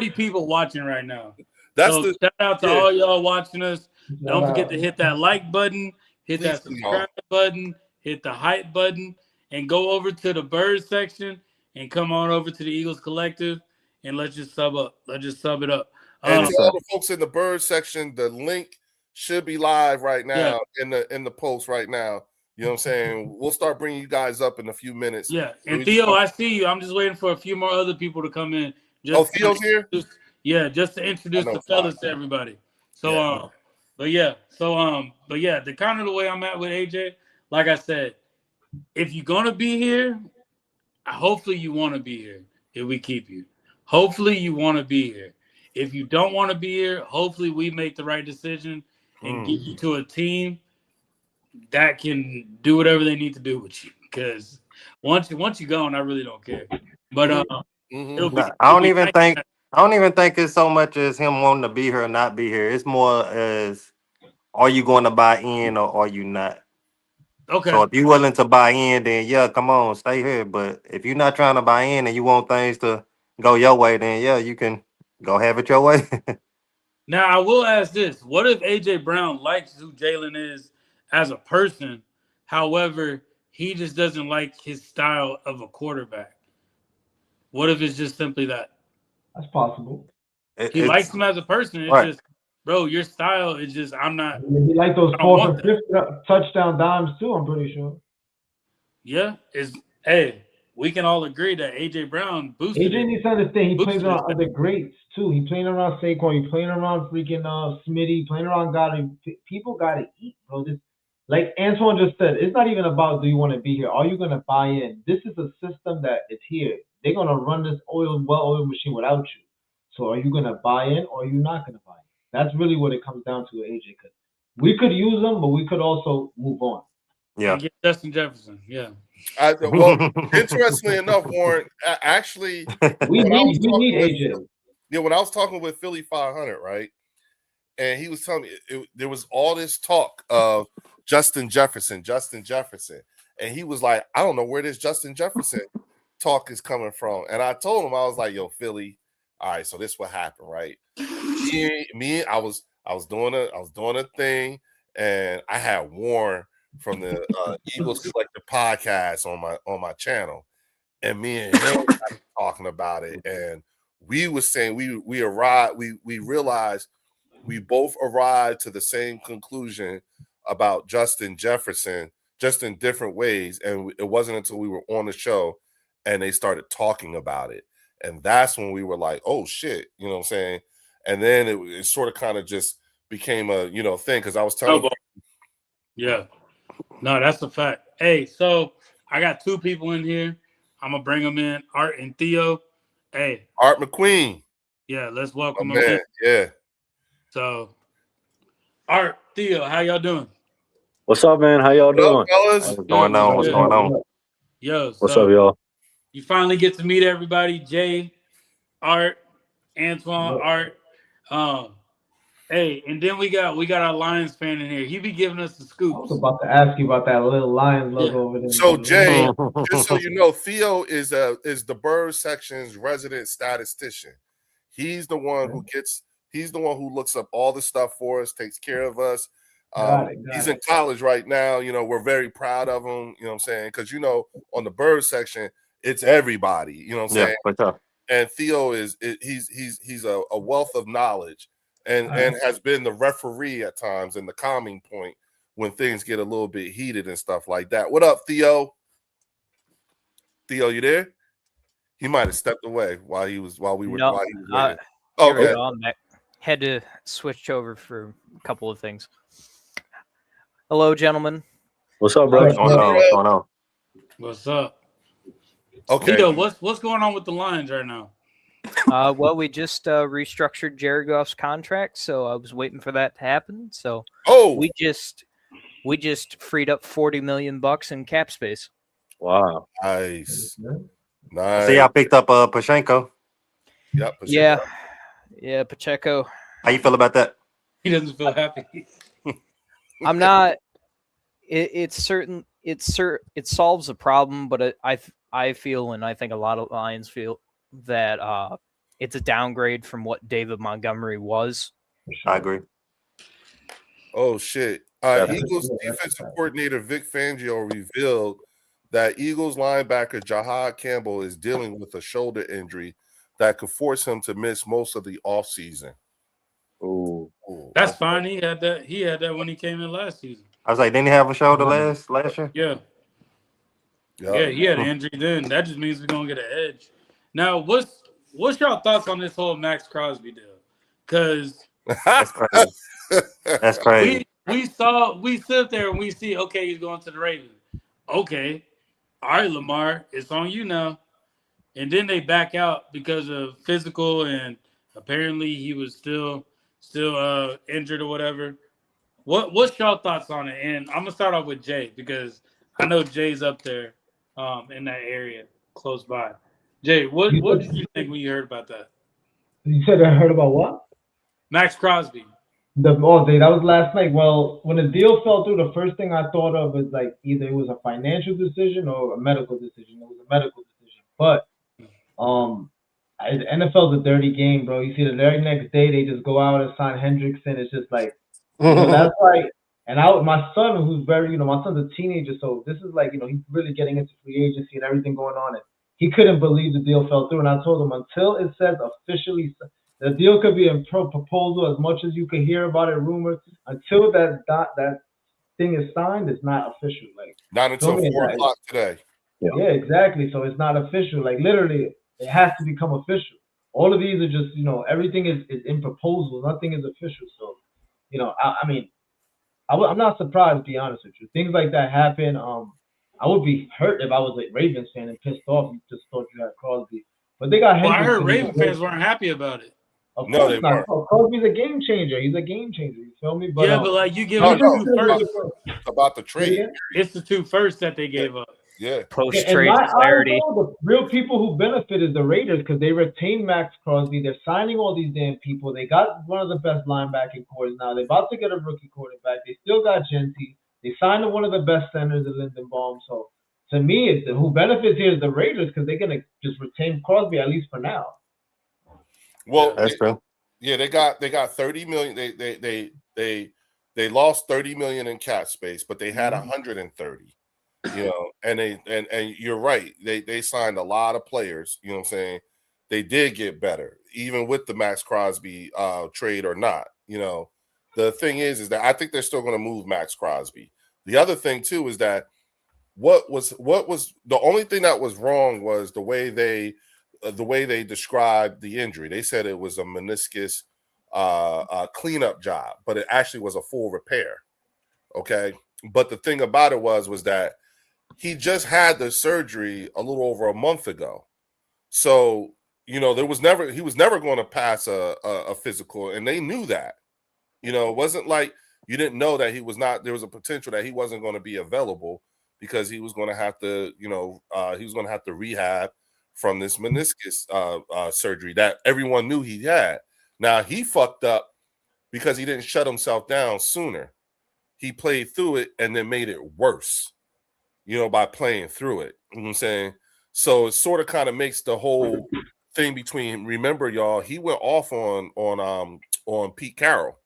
people watching right now. That's So the shout out to yeah. all y'all watching us. Don't Shout forget out. to hit that like button, hit that Please do, subscribe button, hit the hype button, and go over to the bird section and come on over to the Eagles Collective and let's just sub up. Let's just sub it up. And Yes, to sir. all the folks in the bird section, the link should be live right now in the post right now. You know what I'm saying? We'll start bringing you guys up in a few minutes. Yeah, We and just Theo, want- I see you. I'm just waiting for a few more other people to come in. Oh, Theo's here? Yeah, just to introduce I know the fellas Fly. to everybody. So, Yeah. but yeah, the kind of the way I'm at with AJ, like I said, if you're gonna be here, hopefully you want to be here. If we keep you, hopefully you want to be here. If you don't want to be here, hopefully we make the right decision and get you to a team that can do whatever they need to do with you. Because once you're gone, I really don't care. But Mhm. it'll be, Nah, I don't it'll be even nice. think it's so much as him wanting to be here or not be here. It's more as are you going to buy in or are you not? Okay. So if you're willing to buy in, then yeah, come on, stay here. But if you're not trying to buy in and you want things to go your way, then yeah, you can go have it your way. Now I will ask this: what if AJ Brown likes who Jalen is as a person? However, he just doesn't like his style of a quarterback. What if it's just simply that That's possible. he likes him as a person? It's Right. just, bro, your style is just I'm not. He like those I don't fourth want and fifth touchdown dimes too. I'm pretty sure. Yeah, is hey, we can all agree that AJ Brown boosted AJ it. needs to understand he Boots plays is- around other greats too. He playing around Saquon. He playing around freaking Smitty. Playing around Goddard. People gotta eat, bro. This, like Antoine just said, it's not even about do you want to be here. Are you gonna buy in? This is a system that is here. They're gonna run this well-oiled machine without you. So are you gonna buy in or are you not gonna buy in? That's really what it comes down to, AJ. Because we could use them, but we could also move on. Yeah. And get Justin Jefferson. Yeah. Well, interestingly enough, Warren, actually, We When I was need talking AJ. yeah, when I was talking with Philly 500, right, and he was telling me there was all this talk of Justin Jefferson, and he was like, I don't know where this Justin Jefferson talk is coming from, and I told him I was like, yo, Philly, all right, so this what happened, right? I was doing a thing, and I had Warren from the Eagles Collective podcast on my channel, and me and him got talking about it, and we were saying we realized we both arrived to the same conclusion about Justin Jefferson, just in different ways, and it wasn't until we were on the show and they started talking about it, and that's when we were like, oh shit, you know what I'm saying? And then it sort of kind of just became a thing because I was telling Snowball. Yeah. No, that's a fact. Hey, so I got two people in here. I'm gonna bring them in, Art and Theo. Hey, Art McQueen, yeah, let's my welcome them in. man, yeah. So, Art, Theo, how y'all doing? What's up, man? How y'all What up, doing? fellas? What's going on? What's Good. going on? Yo, What's so up, y'all? you finally get to meet everybody. Jay, Art, Antoine, Yeah. Art. Hey, and then we got our Lions fan in here. He be giving us the I was scoops. about to ask you about that little Lions logo Yeah. over there. So Jay, Oh, just so you know, Theo is the Bird section's resident statistician. He's the one who looks up all the stuff for us, takes care of us. Got He's it. in college right now. You know, we're very proud of him. You know what I'm saying? Because on the Bird section, it's everybody. You know what I'm yeah, saying? for sure. And Theo he's a wealth of knowledge and has been the referee at times and the calming point when things get a little bit heated and stuff like that. What up, Theo? Theo, you there? He might have stepped away while he was waiting. Here Okay. we go. I'm back. Had to switch over for a couple of things. Hello, gentlemen. What's up, bro? What's going on? What's going on? What's up? Okay. Leo, what's going on with the Lions right now? Well, we just restructured Jared Goff's contract, so I was waiting for that to happen. So we just freed up $40 million in cap space. Wow. Nice. See, I picked up Pashenko. Yep. Yeah, Pacheco. How you feel about that? He doesn't feel happy. I'm not. It's certain. It solves a problem, but I feel, and I think a lot of Lions feel that it's a downgrade from what David Montgomery was. I agree. Oh shit. Eagles defensive coordinator Vic Fangio revealed that Eagles linebacker Jahad Campbell is dealing with a shoulder injury that could force him to miss most of the offseason. Ooh. That's fine. He had that when he came in last season. I was like, didn't he have a shoulder last year? Yeah. Yep. Yeah, he had an injury then. That just means we're gonna get an edge. Now, what's y'all thoughts on this whole Max Crosby deal? Because That's crazy. That's crazy. we sit there and we see, okay, he's going to the Ravens. Okay, all right, Lamar, it's on you now. And then they back out because of physical, and apparently he was still injured or whatever. What's y'all thoughts on it? And I'm gonna start off with Jay because I know Jay's up there in that area close by. Jay, what did you think when you heard about that? You said I heard about what? Max Crosby. That was last night. Well, when the deal fell through, the first thing I thought of was like either it was a financial decision or a medical decision. It was a medical decision. But the NFL's a dirty game, bro. You see the very next day they just go out and sign Hendrickson. It's just like that's like, and my son, who's very, my son's a teenager, so this is like, he's really getting into free agency and everything going on, and he couldn't believe the deal fell through. And I told him until it says officially, the deal could be a proposal as much as you could hear about it, rumors. Until that thing is signed, it's not official. Like not until 4:00 today. Yeah, exactly. So it's not official. Like literally, it has to become official. All of these are just, everything is in proposal. Nothing is official. So, I'm not surprised, to be honest with you. Things like that happen. I would be hurt if I was a Ravens fan and pissed off and just thought you had Crosby. But they got. Well, I heard Ravens fans weren't happy about it. Of course they not. Crosby's a game changer. He's a game changer. You feel me? But, but like you give him the two first. About the trade. It's the two first that they gave up. Yeah. Post-trade clarity. The real people who benefit is the Raiders because they retained Max Crosby. They're signing all these damn people. They got one of the best linebacking cores now. They're about to get a rookie quarterback. They still got Genty. They signed one of the best centers in Lindenbaum. So to me, who benefits here is the Raiders because they're gonna just retain Crosby at least for now. Well, that's true. Yeah, they got $30 million. They lost $30 million in cap space, but they had 130. And you're right. They signed a lot of players. You know what I'm saying? They did get better, even with the Max Crosby trade or not. The thing is that I think they're still going to move Max Crosby. The other thing too is that what was the only thing that was wrong was the way they described the injury. They said it was a meniscus cleanup job, but it actually was a full repair. Okay, but the thing about it was that he just had the surgery a little over a month ago, so he was never going to pass a physical, and they knew that. It wasn't like you didn't know that there was a potential that he wasn't going to be available because he was going to have to rehab from this meniscus surgery that everyone knew he had. Now he fucked up because he didn't shut himself down sooner. He played through it and then made it worse, by playing through it. You know what I'm saying? So it sort of kind of makes the whole thing between, remember, y'all, he went off on Pete Carroll.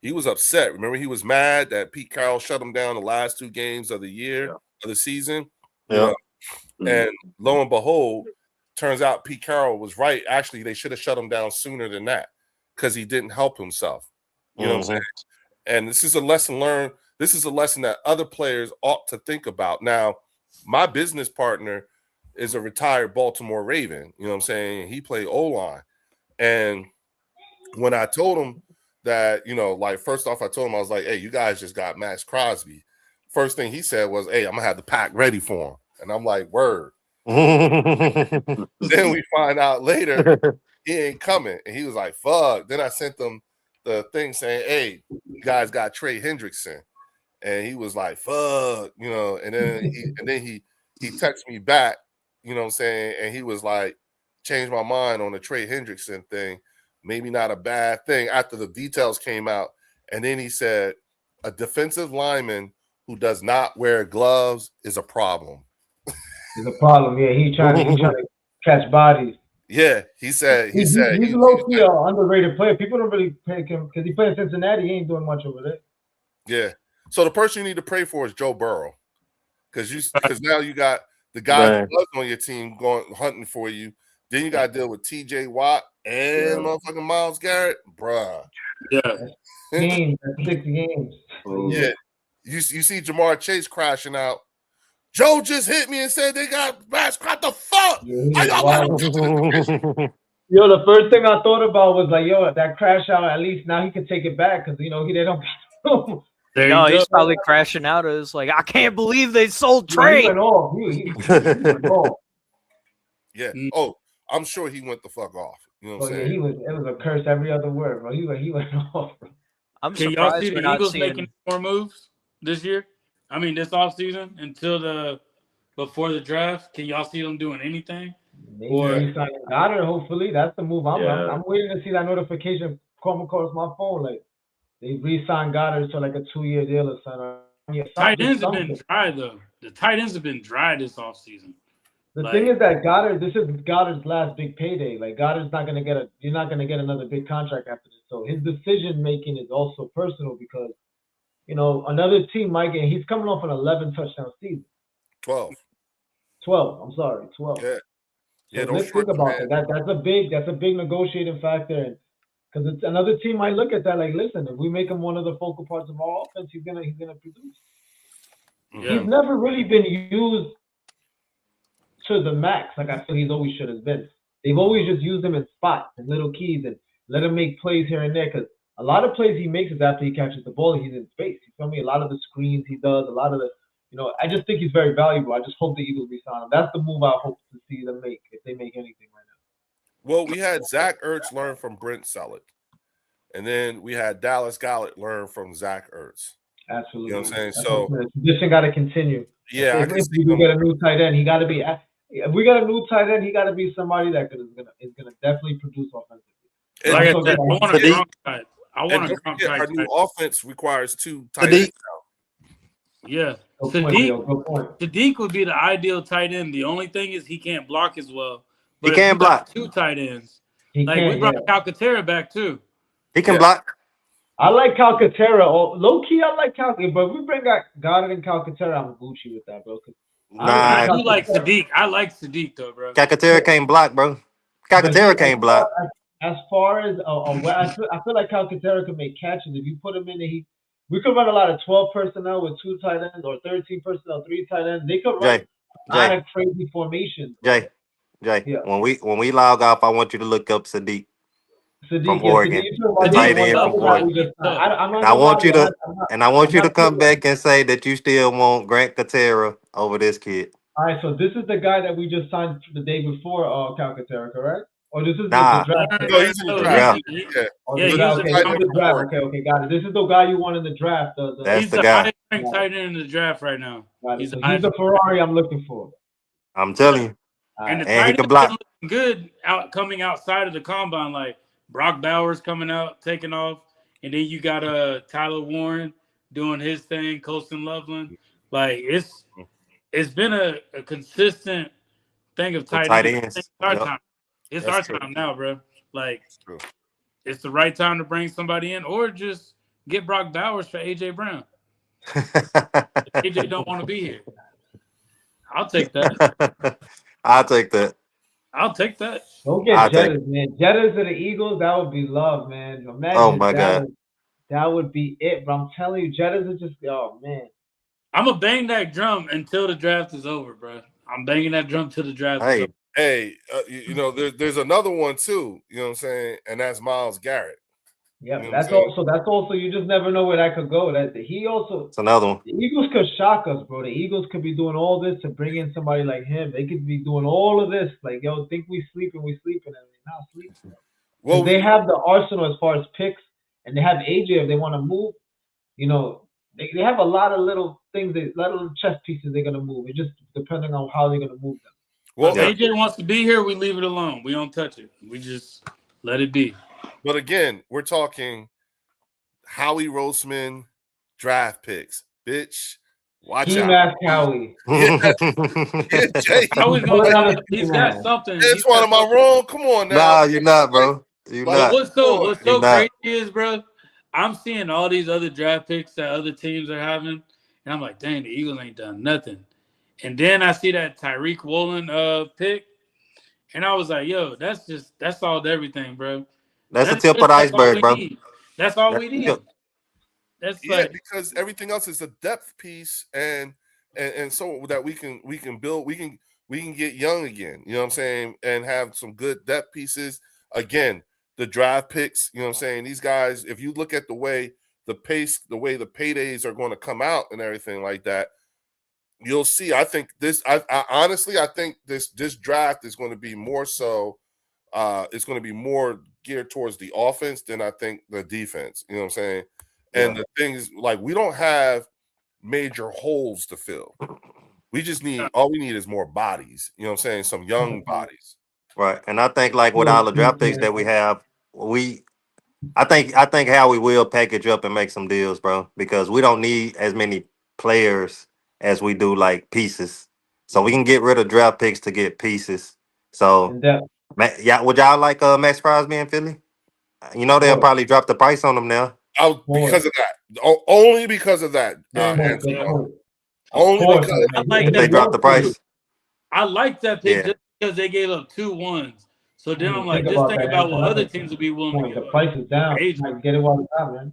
He was upset. Remember, he was mad that Pete Carroll shut him down the last 2 games of the year, of the season. Yeah. And lo and behold, turns out Pete Carroll was right. Actually, they should have shut him down sooner than that because he didn't help himself. You know what I'm saying? And this is a lesson learned. This is a lesson that other players ought to think about. Now, my business partner is a retired Baltimore Raven. You know what I'm saying? He played O-line. And when I told him that, first off, I told him, I was like, hey, you guys just got Max Crosby. First thing he said was, hey, I'm going to have the pack ready for him. And I'm like, word. Then we find out later he ain't coming. And he was like, fuck. Then I sent them the thing saying, hey, you guys got Trey Hendrickson. And he was like, fuck, and then he texted me back, you know what I'm saying? And he was like, changed my mind on the Trey Hendrickson thing. Maybe not a bad thing after the details came out. And then he said, a defensive lineman who does not wear gloves is a problem. It's a problem. Yeah, he's trying to catch bodies. Yeah, he said he's a low-key underrated player. People don't really pick him because he played in Cincinnati. He ain't doing much over there. Yeah. So the person you need to pray for is Joe Burrow, because now you got the guy who was on your team going hunting for you. Then you got to deal with T.J. Watt and motherfucking Myles Garrett, bruh. Yeah. Games, 6 games. Yeah. You see Jamar Chase crashing out. Joe just hit me and said they got Max. What the fuck? Yo, the first thing I thought about was like, yo, that crash out, at least now he can take it back because, he don't. No, he's probably crashing out. It's like, I can't believe they sold Trey. He went off. He went off. Yeah. Oh, I'm sure he went the fuck off. You know what I'm saying? It was a curse every other word, bro. He went off, bro. I'm Can y'all surprised see we're the not Eagles seeing making more moves this year? I mean, this offseason before the draft. Can y'all see them doing anything? Maybe re-signing Goddard, hopefully. That's the move. I'm waiting to see that notification come across my phone. Like, they re-signed Goddard to like a 2-year deal or something. Tight ends have been dry, though. The tight ends have been dry this offseason. The thing is that this is Goddard's last big payday. Like, Goddard's not going to get you're not going to get another big contract after this. So his decision-making is also personal because, another team might get, he's coming off an 11 touchdown season. 12. 12. I'm sorry, 12. Yeah. Yeah, so let's think about that. That's a big negotiating factor, and because it's another team might look at that like, listen, if we make him one of the focal parts of our offense, he's gonna produce. Yeah. He's never really been used to the max like I feel he's always should have been. They've always just used him in spots and little keys and let him make plays here and there because a lot of plays he makes is after he catches the ball, he's in space. You feel me? A lot of the screens he does, a lot of the I just think he's very valuable. I just hope the Eagles resign him. That's the move I hope to see them make if they make anything right now. Well, we had Zach Ertz learn from Brent Sellett. And then we had Dallas Goedert learn from Zach Ertz. Absolutely. You know what I'm saying? So the tradition got to continue. Yeah. If we get a new tight end, he got to be. If we got a new tight end, he got to be somebody that is gonna definitely produce offensively. Like I said, I want a Gronk type. Our new offense requires 2 tight ends now. Yeah. Good point. Sadiq would be the ideal tight end. The only thing is he can't block as well. But he can block. 2 tight ends. We brought Calcaterra back too. He can block. I like Calcaterra. Low key, I like Calcaterra. But if we bring back Goddard and Calcaterra, I'm Gucci with that, bro. I do like Sadiq. I like Sadiq though, bro. Calcaterra can't block, bro. Calcaterra can't block. As far as I feel like Calcaterra can make catches. If you put him in, we could run a lot of 12 personnel with 2 tight ends or 13 personnel, 3 tight ends. They could run a lot of crazy formations. Jay, yeah. when we log off, I want you to look up Sadiq from Oregon. Tight end from Oregon. I want you to come back and say that you still want Grant Calcaterra over this kid. All right, so this is the guy that we just signed the day before Calcaterra, correct? Or this is the draft? No, he's in the draft. Okay, got it. This is the guy you want in the draft. He's the highest ranked tight end in the draft right now. He's the Ferrari I'm looking for. I'm telling you. And the tight end looking good coming outside of the combine. Like Brock Bowers coming out, taking off. and then you got Tyler Warren doing his thing, Colston Loveland. Like it's been a consistent thing of tight tight ends. ends. It's our Yep. time. It's That's our true. time now, bro. Like True. it's the right time to bring somebody in, or just get Brock Bowers for AJ Brown. AJ don't want to be here. I'll take that. I'll take that. I'll take that. Don't get I'll take Jettas, man. Jettas to the Eagles, that would be love, man. Imagine Oh, my God. That would be it. But I'm telling you, Jettas are just, oh man. I'm gonna bang that drum until the draft is over, bro. I'm banging that drum till the draft is Hey, over. Hey, you know, there's another one too. You know what I'm saying? And that's Myles Garrett. Yeah, You know what I'm that's also you just never know where that could go. That he also it's another one. the Eagles could shock us, bro. The Eagles could be doing all this to bring in somebody like him. They could be doing all of this. Like, yo, think we sleeping, and they're not sleeping. Well, They have the arsenal as far as picks, and they have AJ if they want to move. You know, they have a lot of little things, a lot of little chess pieces they're gonna move. It just depending on how they're gonna move them. well, Yeah. AJ wants to be here, we leave it alone. We don't touch it. We just let it be. but again, we're talking Howie Roseman draft picks, bitch. Watch Team out. ass Howie. Yeah, Jay, I was gonna say he's got something. this He's one, got am I wrong? Come on now. Nah, you're not, bro. You're But not. What's so You're crazy not. is, bro, I'm seeing all these other draft picks that other teams are having, and I'm like, dang, the Eagles ain't done nothing. And then I see that Tyreek Woolen pick, and I was like, yo, that's solved everything, bro. That's the tip of the That's all iceberg, we bro. need. That's all we That's the need. tip. That's Yeah, like because everything else is a depth piece, and so that we can build, we can get young again. You know what I'm saying, and have some good depth pieces again. The draft picks, you know what I'm saying. These guys, if you look at the way the paydays are going to come out and everything like that, you'll see. I think this. I honestly, I think this draft is going to be more so. It's going to be more geared towards the offense than I think the defense. You know what I'm saying? And the things like we don't have major holes to fill. We just need all we need is more bodies. You know what I'm saying? Some young bodies. Right. And I think like with all the draft picks that we have, I think how we will package up and make some deals, bro, because we don't need as many players as we do like pieces. So we can get rid of draft picks to get pieces. So And that, yeah, would y'all like Max Crosby in Philly? You know they'll probably drop the price on them now. Because of that. Only because of that. Anthony. Only course, because I like They that. dropped the price. I like that pick Yeah. just because they gave up 2 1s. So then I'm like, Think just about think that, about what Anthony. other teams would be willing to the give up. price is down. Age. Like, get it while it's down, man.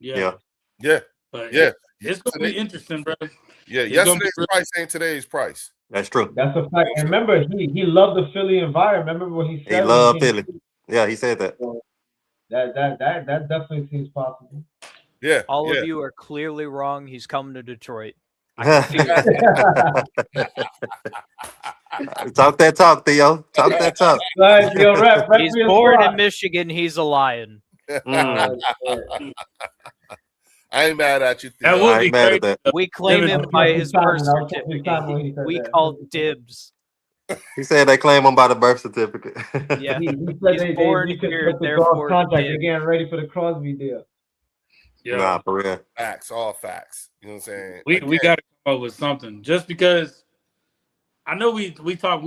Yeah. yeah, But yeah, it's gonna be interesting, bro. yeah. It's gonna be Yesterday's real- price ain't today's price. That's true. That's a fact. And remember, he loved the Philly environment. Remember what he said? He when loved came Philly. to- Yeah, he said that. So that definitely seems possible. Yeah, All yeah. of you are clearly wrong. He's coming to Detroit. Talk that talk, Theo. Talk that talk. Right, yo, rep He's for your born squad. in Michigan. He's a lion. Mm, I ain't mad at you. That Theo. would I be ain't mad crazy. at that. We claim Him him and- by his birth I was taking time when he certificate. said We that. call dibs. He said they claim him by the birth certificate. Yeah. He said He's they born could here, put the therefore contract. did. They're getting ready for the Crosby deal. Yeah. Nah, for real. Facts, all facts. You know what I'm saying? We Again, got to come up with something. Just because I know we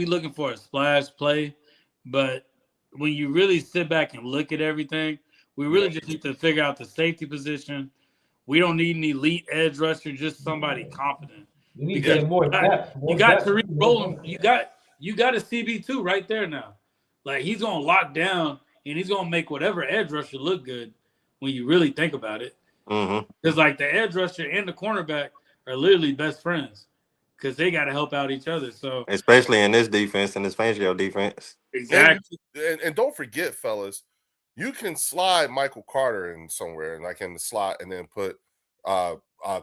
looking for a splash play, but when you really sit back and look at everything, we really just need to figure out the safety position. We don't need an elite edge rusher, just somebody competent. You need Because to get more depth. You got Tariq Rowland. You got a CB2 right there now. Like he's gonna lock down and he's gonna make whatever edge rusher look good when you really think about it. Mm-hmm. Because like the edge rusher and the cornerback are literally best friends because they got to help out each other. So Especially in this defense, in this Fangio defense. exactly, and don't forget, fellas, you can slide Michael Carter in somewhere, like in the slot, and then put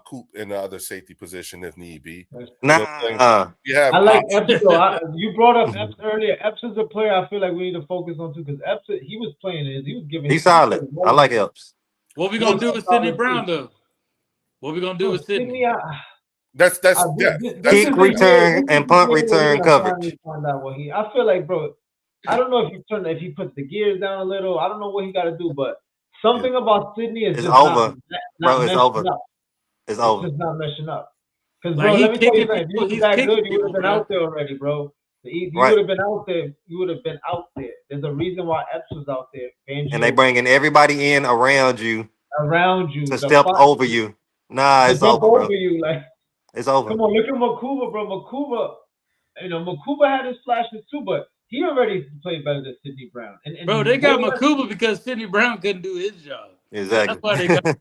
Coop in the other safety position if need be. Nah. You have I like options. Epps. Though. You brought up Epps earlier. Epps is a player I feel like we need to focus on too because Epps, he was playing it. He was giving. He's solid. I like Epps. what we gonna do with Sidney Brown though? What we gonna do with Sidney? That's This Kick is the return year- and punt this is the year return we're gonna coverage. finally find out what I feel like, bro. I don't know if he puts the gears down a little. I don't know what he got to do, but something about Sydney is It's just over. not Bro, it's meshing over. up. It's It's over. just not meshing up. Because, Like, bro, he let me tell you kicking something. If you people. was He's that kicking good, you would have people, been bro. out there already, bro. You Right. would have been out there. You would have been out there. There's a reason why Epps was out there. And they Fangio bringing everybody in around you around you. to The step fight, over you. Nah, to it's jump over, bro. over you. Like, It's over. come on, look at Makuba, bro. Makuba, Makuba had his flashes too, but he already played better than Sidney Brown. And Bro, they got both- Makuba because Sidney Brown couldn't do his job. Exactly. That's why they got. I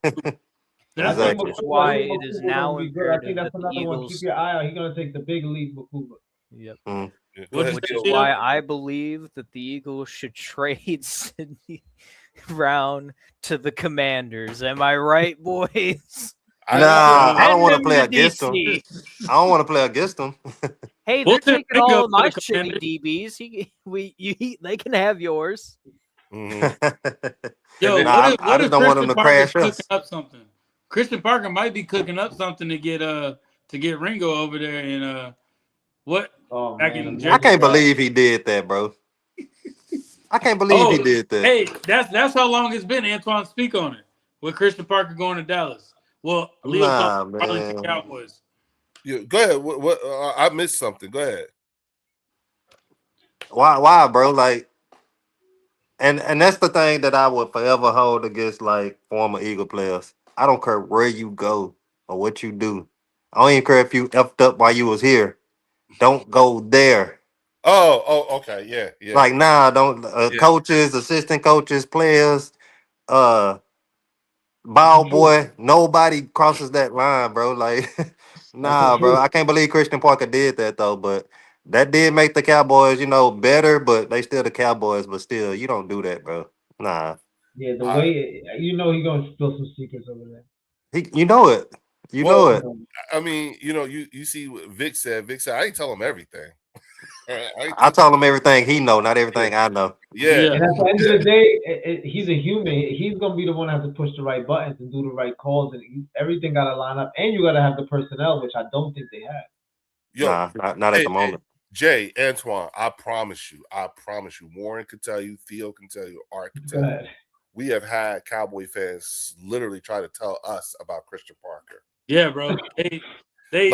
That's think Exactly. Which is Makuba- why I think it is Makuba now gonna be good. I imperative think that's that the another one. Eagles. Keep your eye out. He's gonna take the big league, Makuba. Yep. Mm. Yeah, go What ahead, you Which say, is Theo. why I believe that the Eagles should trade Sidney Brown to the Commanders. Am I right, boys? Nah, I don't Send want to him play to against them. DC. I don't want to play against them. Hey, We'll they're send taking all Ringo of my to the shitty DBs. They can have yours. Mhm. Yo, Nah, what if, I what just if don't want them Christian to Parker's crash cooking us. up something? Christian Parker might be cooking up something to get Ringo over there and what? Oh Back man, in I Jersey. can't believe he did that, bro. I can't believe he did that. Hey, that's how long it's been. Antoine, speak on it. With Christian Parker going to Dallas. Well, Leo Nah, talking about Arlington man. Cowboys. Yeah, go ahead. What I missed something. Go ahead. Why, bro? Like, and that's the thing that I would forever hold against like former Eagle players. I don't care where you go or what you do. I don't even care if you effed up while you was here. Don't go there. Okay, yeah. Like, nah, don't. Yeah. Coaches, assistant coaches, players, ball boy, nobody crosses that line, bro. Like, nah, bro. I can't believe Christian Parker did that though. But that did make the Cowboys, better. But they still the Cowboys. But still, you don't do that, bro. Nah, Yeah, the way he gonna spill some secrets over there. you know it. You know it. I mean, you see what Vic said. Vic said, I ain't tell him everything. I told him everything he know, not everything I know. Yeah. And at the end of the day, he's a human. He's gonna be the one that has to push the right buttons and do the right calls, and everything got to line up. And you got to have the personnel, which I don't think they have. Yo, Nah, not at the moment. Jay, Antoine, I promise you. Warren can tell you, Theo can tell you, Art can tell you. We have had Cowboy fans literally try to tell us about Christian Parker. Yeah, bro. They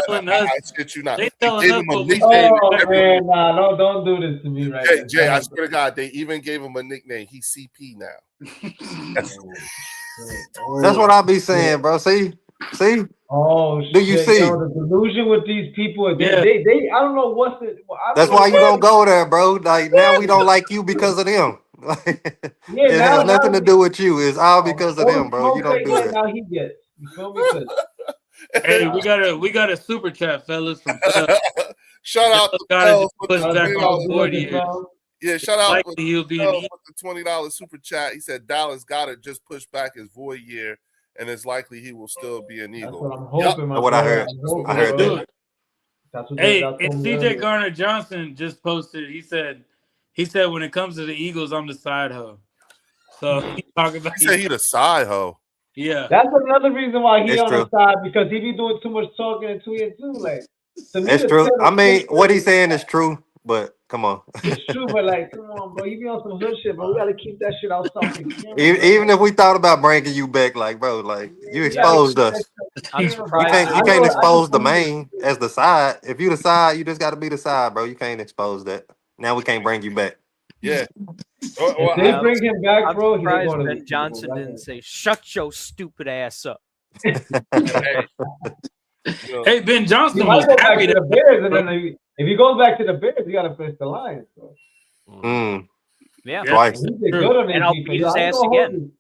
telling us. I shit you not. They They telling gave us him a what we nickname. Oh man, nah, don't do this to me right now. Jay, I swear to God, they even gave him a nickname. He's CP now. That's what I be saying, bro. See. Oh, do you shit, see? yo, the delusion with these people? They I don't know what's it. That's why you don't go there, bro. Like now we don't like you because of them. It has nothing to do with you. It's all because of them, bro. You don't do that. Now he gets. You feel me? Hey, we got a super chat, fellas. From Shout out to gotta Phil just for push the back on $20 board super here. Yeah, shout out Likely he'll be Phil in with the $20 super chat. He said Dallas got to just push back his void year, and it's likely he will still be an Eagle. That's what I'm hoping. That's what I heard. I heard that. Hey, and CJ Garner Johnson just posted. He said when it comes to the Eagles, I'm the side hoe. So he talking about. He said he the side hoe. Yeah, that's another reason why he's It's on true. the side, because he be doing too much talking and tweeting too. Like, to me, It's true. I mean, what he's saying is true, but come on. It's true, but like, come on, bro, you be on some hood shit, but we gotta keep that shit outside the camera. Even if we thought about bringing you back, like, bro, like you exposed us. I'm You surprised. can't expose the main as the side. If you the side, you just got to be the side, bro. You can't expose that. Now we can't bring you back. Yeah. If they bring him back, I'm bro, he's surprised going to Ben Johnson didn't say, "Shut your stupid ass up." Hey, Ben Johnson He might was go back happy to the Bears, and then if he goes back to the Bears, he got to face the Lions. So. Yeah, twice. He did good on and I'll beat his ass again.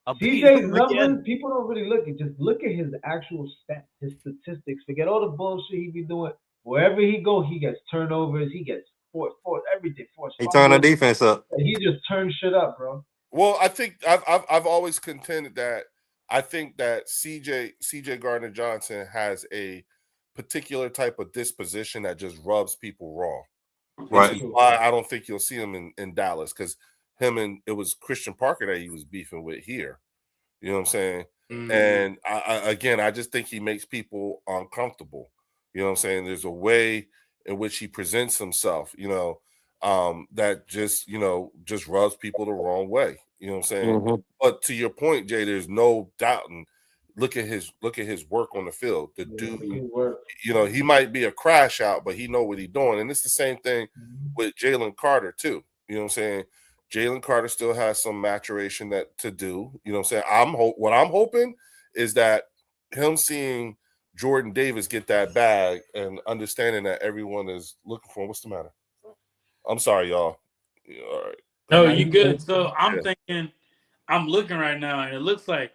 CJ's numbers, people don't really look at. Just look at his actual stats, his statistics. Forget all the bullshit he be doing. Wherever he go, he gets turnovers. He gets forced everything. He turned the defense up. He just turned shit up, bro. Well, I think I've always contended that I think that CJ Gardner Johnson has a particular type of disposition that just rubs people wrong. Right. Which is why I don't think you'll see him in Dallas, because it was Christian Parker that he was beefing with here. You know what I'm saying? Mm-hmm. And I just think he makes people uncomfortable. You know what I'm saying? There's a way in which he presents himself, that just rubs people the wrong way. You know what I'm saying? Mhm. But to your point, Jay, there's no doubting. Look at his work on the field. The dude, Good work. he might be a crash out, but he know what he's doing. And it's the same thing with Jalen Carter too. You know what I'm saying? Jalen Carter still has some maturation to do. You know what I'm saying? What I'm hoping is that him seeing Jordan Davis get that bag and understanding that everyone is looking for him. What's the matter? I'm sorry, y'all. All right. No, you good. So I'm Yeah. thinking, I'm looking right now, and it looks like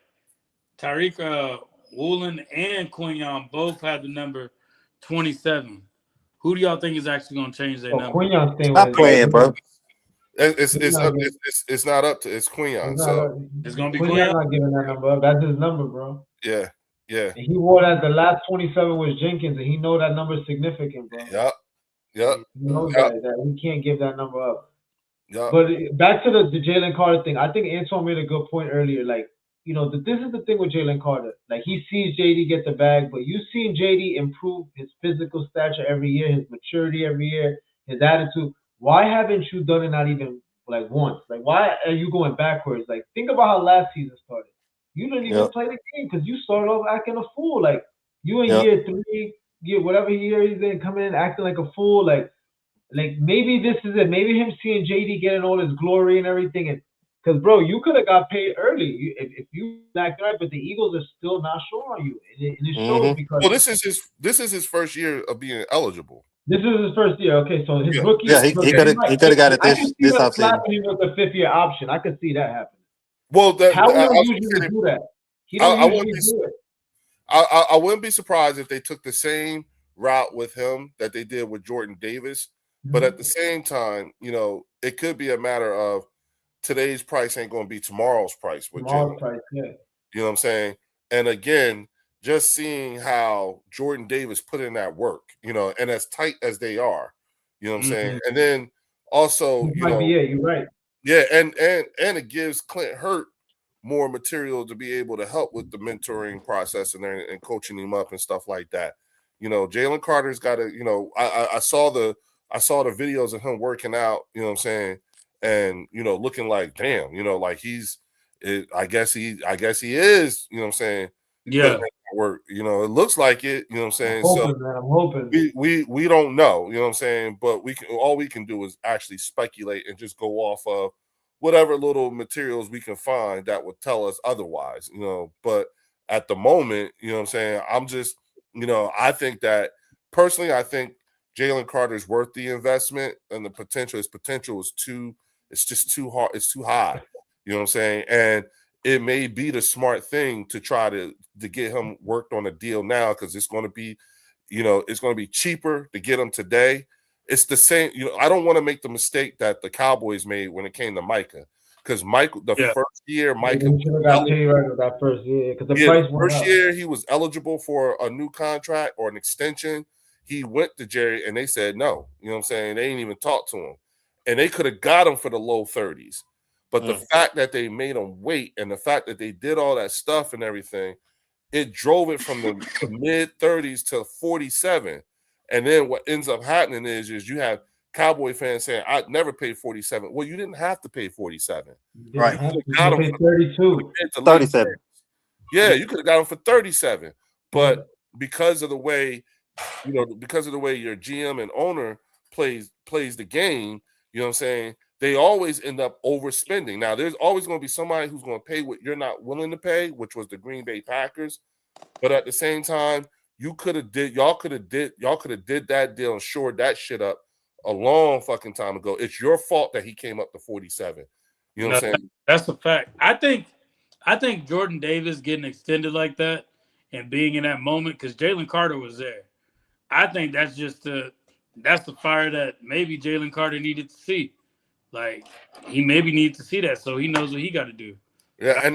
Tariq Woolen and Quinyon both have the number 27. Who do y'all think is actually going to change their number? Quinion's staying Stop with playing, bro. It's not up to it's Quinyon. So It's going to be Quinion's Quinyon? not giving that number up. That's his number, bro. yeah. And he wore that. The last 27 was Jenkins, and he know that number is significant, bro. Yep. He knows that he can't give that number up. Yep. But back to the Jalen Carter thing, I think Antoine made a good point earlier. Like, this is the thing with Jalen Carter. Like, he sees JD get the bag, but you seen JD improve his physical stature every year, his maturity every year, his attitude. Why haven't you done it not even like once? Like, why are you going backwards? Like, think about how last season started. You didn't even play the game because you started off acting a fool. Like, you in year 3, whatever year he's in, coming in acting like a fool. Like maybe this is it. Maybe him seeing JD getting all his glory and everything. And because, bro, you could have got paid early if you acted right, but the Eagles are still not sure on you. And it shows because. Well, this is his first year of being eligible. This is his first year. Okay, so his rookie. Yeah, he could have got it this offseason. Slapping him with the 5th-year option. I could see that happening. Well, how would he usually do that? He don't usually do it. I wouldn't be surprised if they took the same route with him that they did with Jordan Davis. But at the same time, it could be a matter of today's price ain't going to be tomorrow's price with Jalen. Yeah. You know what I'm saying? And again, just seeing how Jordan Davis put in that work, and as tight as they are, you know what I'm saying? And then also, you're right. Yeah, and it gives Clint Hurt more material to be able to help with the mentoring process and coaching him up and stuff like that. Jalen Carter's got to, I saw the videos of him working out, you know what I'm saying? And, looking like, damn, like I guess he is, you know what I'm saying? Yeah. Work, it looks like it, you know what I'm saying? I'm hoping. We don't know, you know what I'm saying? But all we can do is actually speculate and just go off of whatever little materials we can find that would tell us otherwise, But at the moment, you know what I'm saying? I'm just, I think that personally, I think Jalen Carter's worth the investment, and the potential is it's just too hard. It's too high. You know what I'm saying? And it may be the smart thing to try to get him worked on a deal now, because it's going to be, it's going to be cheaper to get him today. It's the same. I don't want to make the mistake that the Cowboys made when it came to Micah, because first year Micah got paid right with that first year, because the price went first up. year he was eligible for a new contract or an extension. He went to Jerry and they said no. You know what I'm saying? They ain't even talk to him, and they could have got him for the low 30s. But the fact that they made him wait, and the fact that they did all that stuff and everything, it drove it from the mid 30s to 47. And then what ends up happening is you have Cowboy fans saying, "I'd never paid 47." Well, you didn't have to pay 47. Right. You got him for 32. 37. Yeah, you could have got him for 37. But because of the way, because of the way your GM and owner plays the game, you know what I'm saying? They always end up overspending. Now, there's always going to be somebody who's going to pay what you're not willing to pay, which was the Green Bay Packers. But at the same time, y'all could have did that deal and shored that shit up a long fucking time ago. It's your fault that he came up to 47. You know what I'm saying? That's a fact. I think Jordan Davis getting extended like that and being in that moment, because Jalen Carter was there. I think that's just the fire that maybe Jalen Carter needed to see. Like, he maybe needs to see that so he knows what he got to do. Yeah,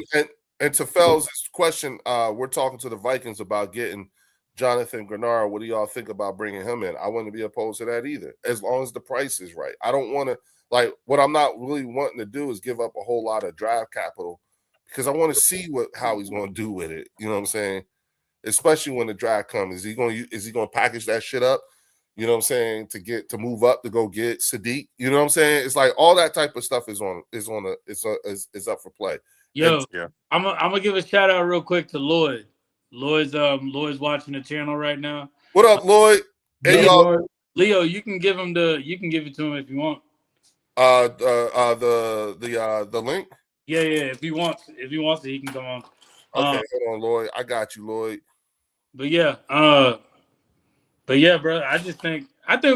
and to Fells' question, we're talking to the Vikings about getting Jonathan Grenard. What do y'all think about bringing him in? I wouldn't be opposed to that either, as long as the price is right. I don't want to, what I'm not really wanting to do is give up a whole lot of draft capital, because I want to see how he's going to do with it. You know what I'm saying? Especially when the draft comes, is he going to package that shit up? You know what I'm saying? To move up to go get Sadiq. You know what I'm saying? It's like all that type of stuff is up for play. Yo, Yeah. I'm gonna give a shout out real quick to Lloyd. Lloyd's watching the channel right now. What up, Lloyd? Hey, Yeah, y'all. Lord. Leo, you can give it to him if you want. The link. Yeah, if he wants it, he can come on. Okay, hold on, Lloyd. I got you, Lloyd. But yeah, bro. I think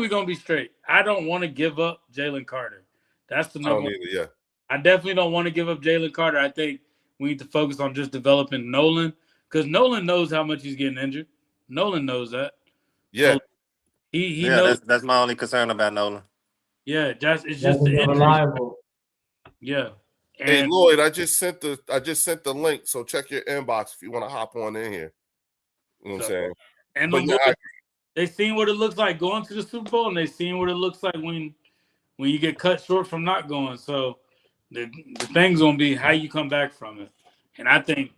we're gonna be straight. I don't want to give up Jalen Carter. That's the I number don't one. either. Yeah. I definitely don't want to give up Jalen Carter. I think we need to focus on just developing Nolan because Nolan knows how much he's getting injured. Nolan knows that. Yeah. So he knows. That's my only concern about Nolan. Yeah, it's That's just the injury. reliable. Yeah. Hey, And Lloyd, I just sent the link, so check your inbox if you want to hop on in here. You know what I'm saying? and But the yeah, they seen what it looks like going to the Super Bowl, and they seen what it looks like when you get cut short from not going. So the thing's gonna be how you come back from it. And I think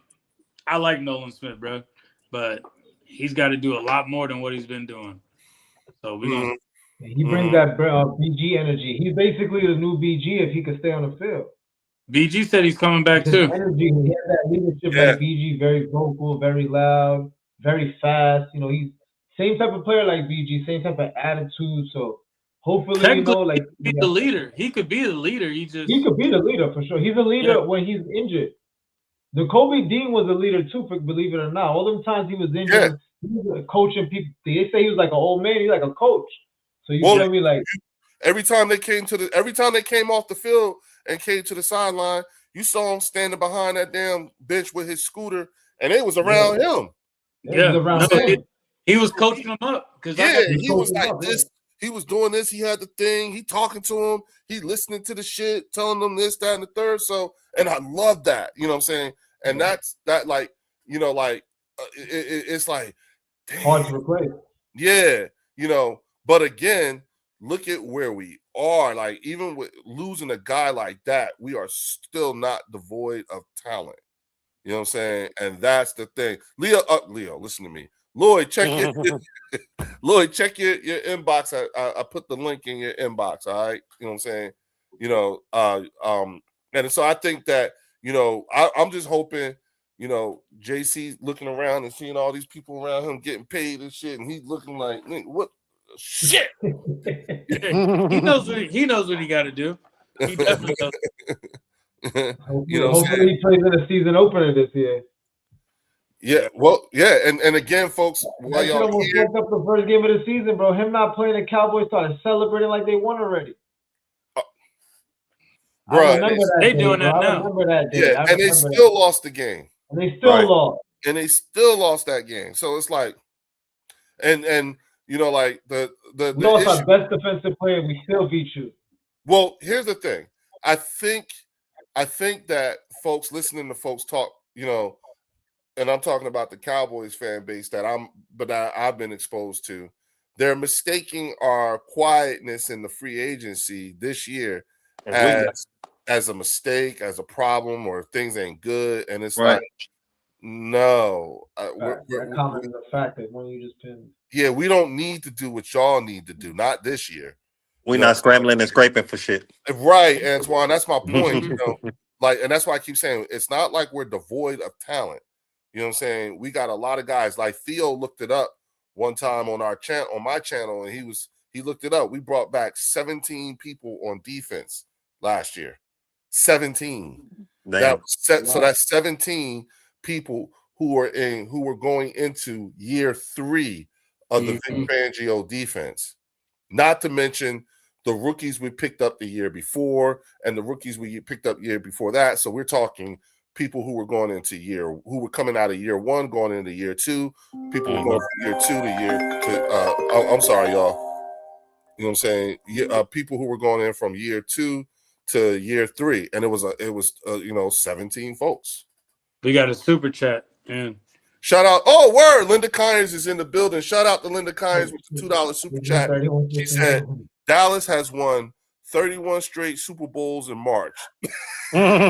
I like Nolan Smith, bro, but he's got to do a lot more than what he's been doing. So we're gonna. He brings that BG energy. He's basically the new BG if he could stay on the field. BG said he's coming back His too. energy, he has that leadership Yeah. like BG, very vocal, very loud, very fast. You know, he's same type of player like BG, same type of attitude. So hopefully, Technically, like he could be the leader. He could be the leader. He could be the leader for sure. He's a leader when he's injured. The Kobe Dean was a leader too, believe it or not. All them times he was injured, he was coaching people. They say he was like an old man. He's like a coach. So you feel me? Like every time they came off the field and came to the sideline, you saw him standing behind that damn bench with his scooter, and it was around him. He was coaching them up because he was like this. He was doing this. He had the thing. He talking to him. He listening to the shit, telling them this, that, and the third. So, and I love that. You know what I'm saying? And that's that. Like, you know, like it's like damn. Hard to replace. Yeah, you know. But again, look at where we are. Like, even with losing a guy like that, we are still not devoid of talent. You know what I'm saying? And that's the thing. Leo, listen to me. Lloyd, check your inbox. I put the link in your inbox. All right. You know what I'm saying? You know, and so I think that, you know, I'm just hoping, you know, JC looking around and seeing all these people around him getting paid and shit, and he's looking like, what shit? he knows what he got to do. He definitely does. You know, hopefully he plays in the season opener this year. Yeah, well, yeah, and again, folks, while y'all almost here, fucked up the first game of the season, bro. Him not playing the Cowboys started celebrating like they won already. Bro, they doing that now. I remember that day. Yeah, and they still lost the game. And they still lost. And they still lost that game. So it's like, and you know, like the we lost our best defensive player. We still beat you. Well, here's the thing. I think that folks listening to folks talk, you know, and I'm talking about the Cowboys fan base that I've been exposed to. They're mistaking our quietness in the free agency this year as a mistake, as a problem, or things ain't good. And it's like, no. That comment is a fact that when you just pinned. Yeah, we don't need to do what y'all need to do, not this year. We're not scrambling and scraping for shit. Right, Antoine. That's my point. You know, like, and that's why I keep saying it's not like we're devoid of talent. You know what I'm saying? We got a lot of guys. Like Theo looked it up one time on our channel, on my channel, and he looked it up. We brought back 17 people on defense last year. 17. So that's 17 people who were going into year 3 of the Vic Fangio defense. Not to mention the rookies we picked up the year before and the rookies we picked up year before that. So we're talking people who were going into who were coming out of year 1, going into year 2. People were going from year 2 to I'm sorry, y'all. You know what I'm saying? People who were going in from year 2 to year 3, and it was 17 folks. We got a super chat, and shout out! Oh, word! Linda Kynes is in the building. Shout out to Linda Kynes with the $2 super chat. She said Dallas has won 31 straight Super Bowls in March. Listen,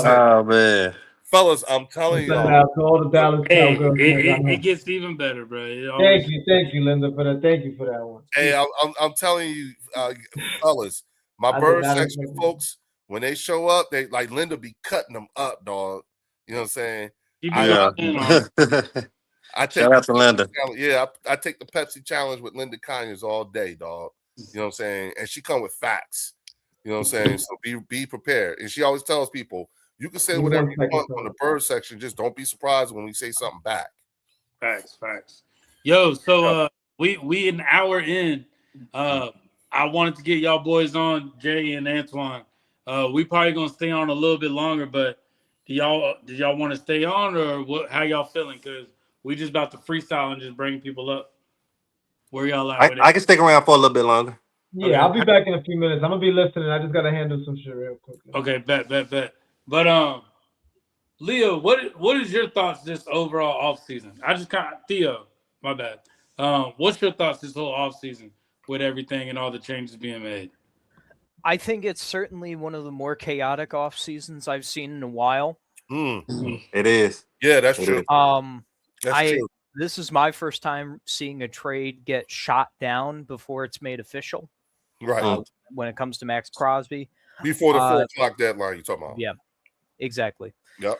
oh man. fellas, I'm telling Send it y'all. out to all the Dallas Hey, Cowgirls. it gets even better, bro. Thank you, Linda, for that. Thank you for that one. Hey, I'm telling you, fellas, my I bird did not section expect that. folks, when they show up, they like Linda be cutting them up, dog. You know what I'm saying? You be Yeah. going on. I take Shout out to Linda. Yeah, I take the Pepsi challenge with Linda Conyers all day, dog. You know what I'm saying? And she come with facts. You know what I'm saying? So be prepared. And she always tells people, you can say Give me whatever 1 you second, want sir. on the bird section. Just don't be surprised when we say something back. Facts. Yo, so we an hour in. I wanted to get y'all boys on, Jay and Antoine. We probably gonna stay on a little bit longer, but did y'all want to stay on, or what? How y'all feeling? Because we just about to freestyle and just bring people up. Where y'all at with it? I can stick around for a little bit longer. Yeah, Okay. I'll be back in a few minutes. I'm gonna be listening. I just gotta handle some shit real quick. Okay, bet. But Leo, what is your thoughts this overall off season? I just Theo, my bad. What's your thoughts this whole off season with everything and all the changes being made? I think it's certainly one of the more chaotic off seasons I've seen in a while. It is. Yeah, that's It true. is. That's true. This is my first time seeing a trade get shot down before it's made official. Right. When it comes to Max Crosby, Before the 4 o'clock deadline, you talking about? Yeah, exactly. Yep.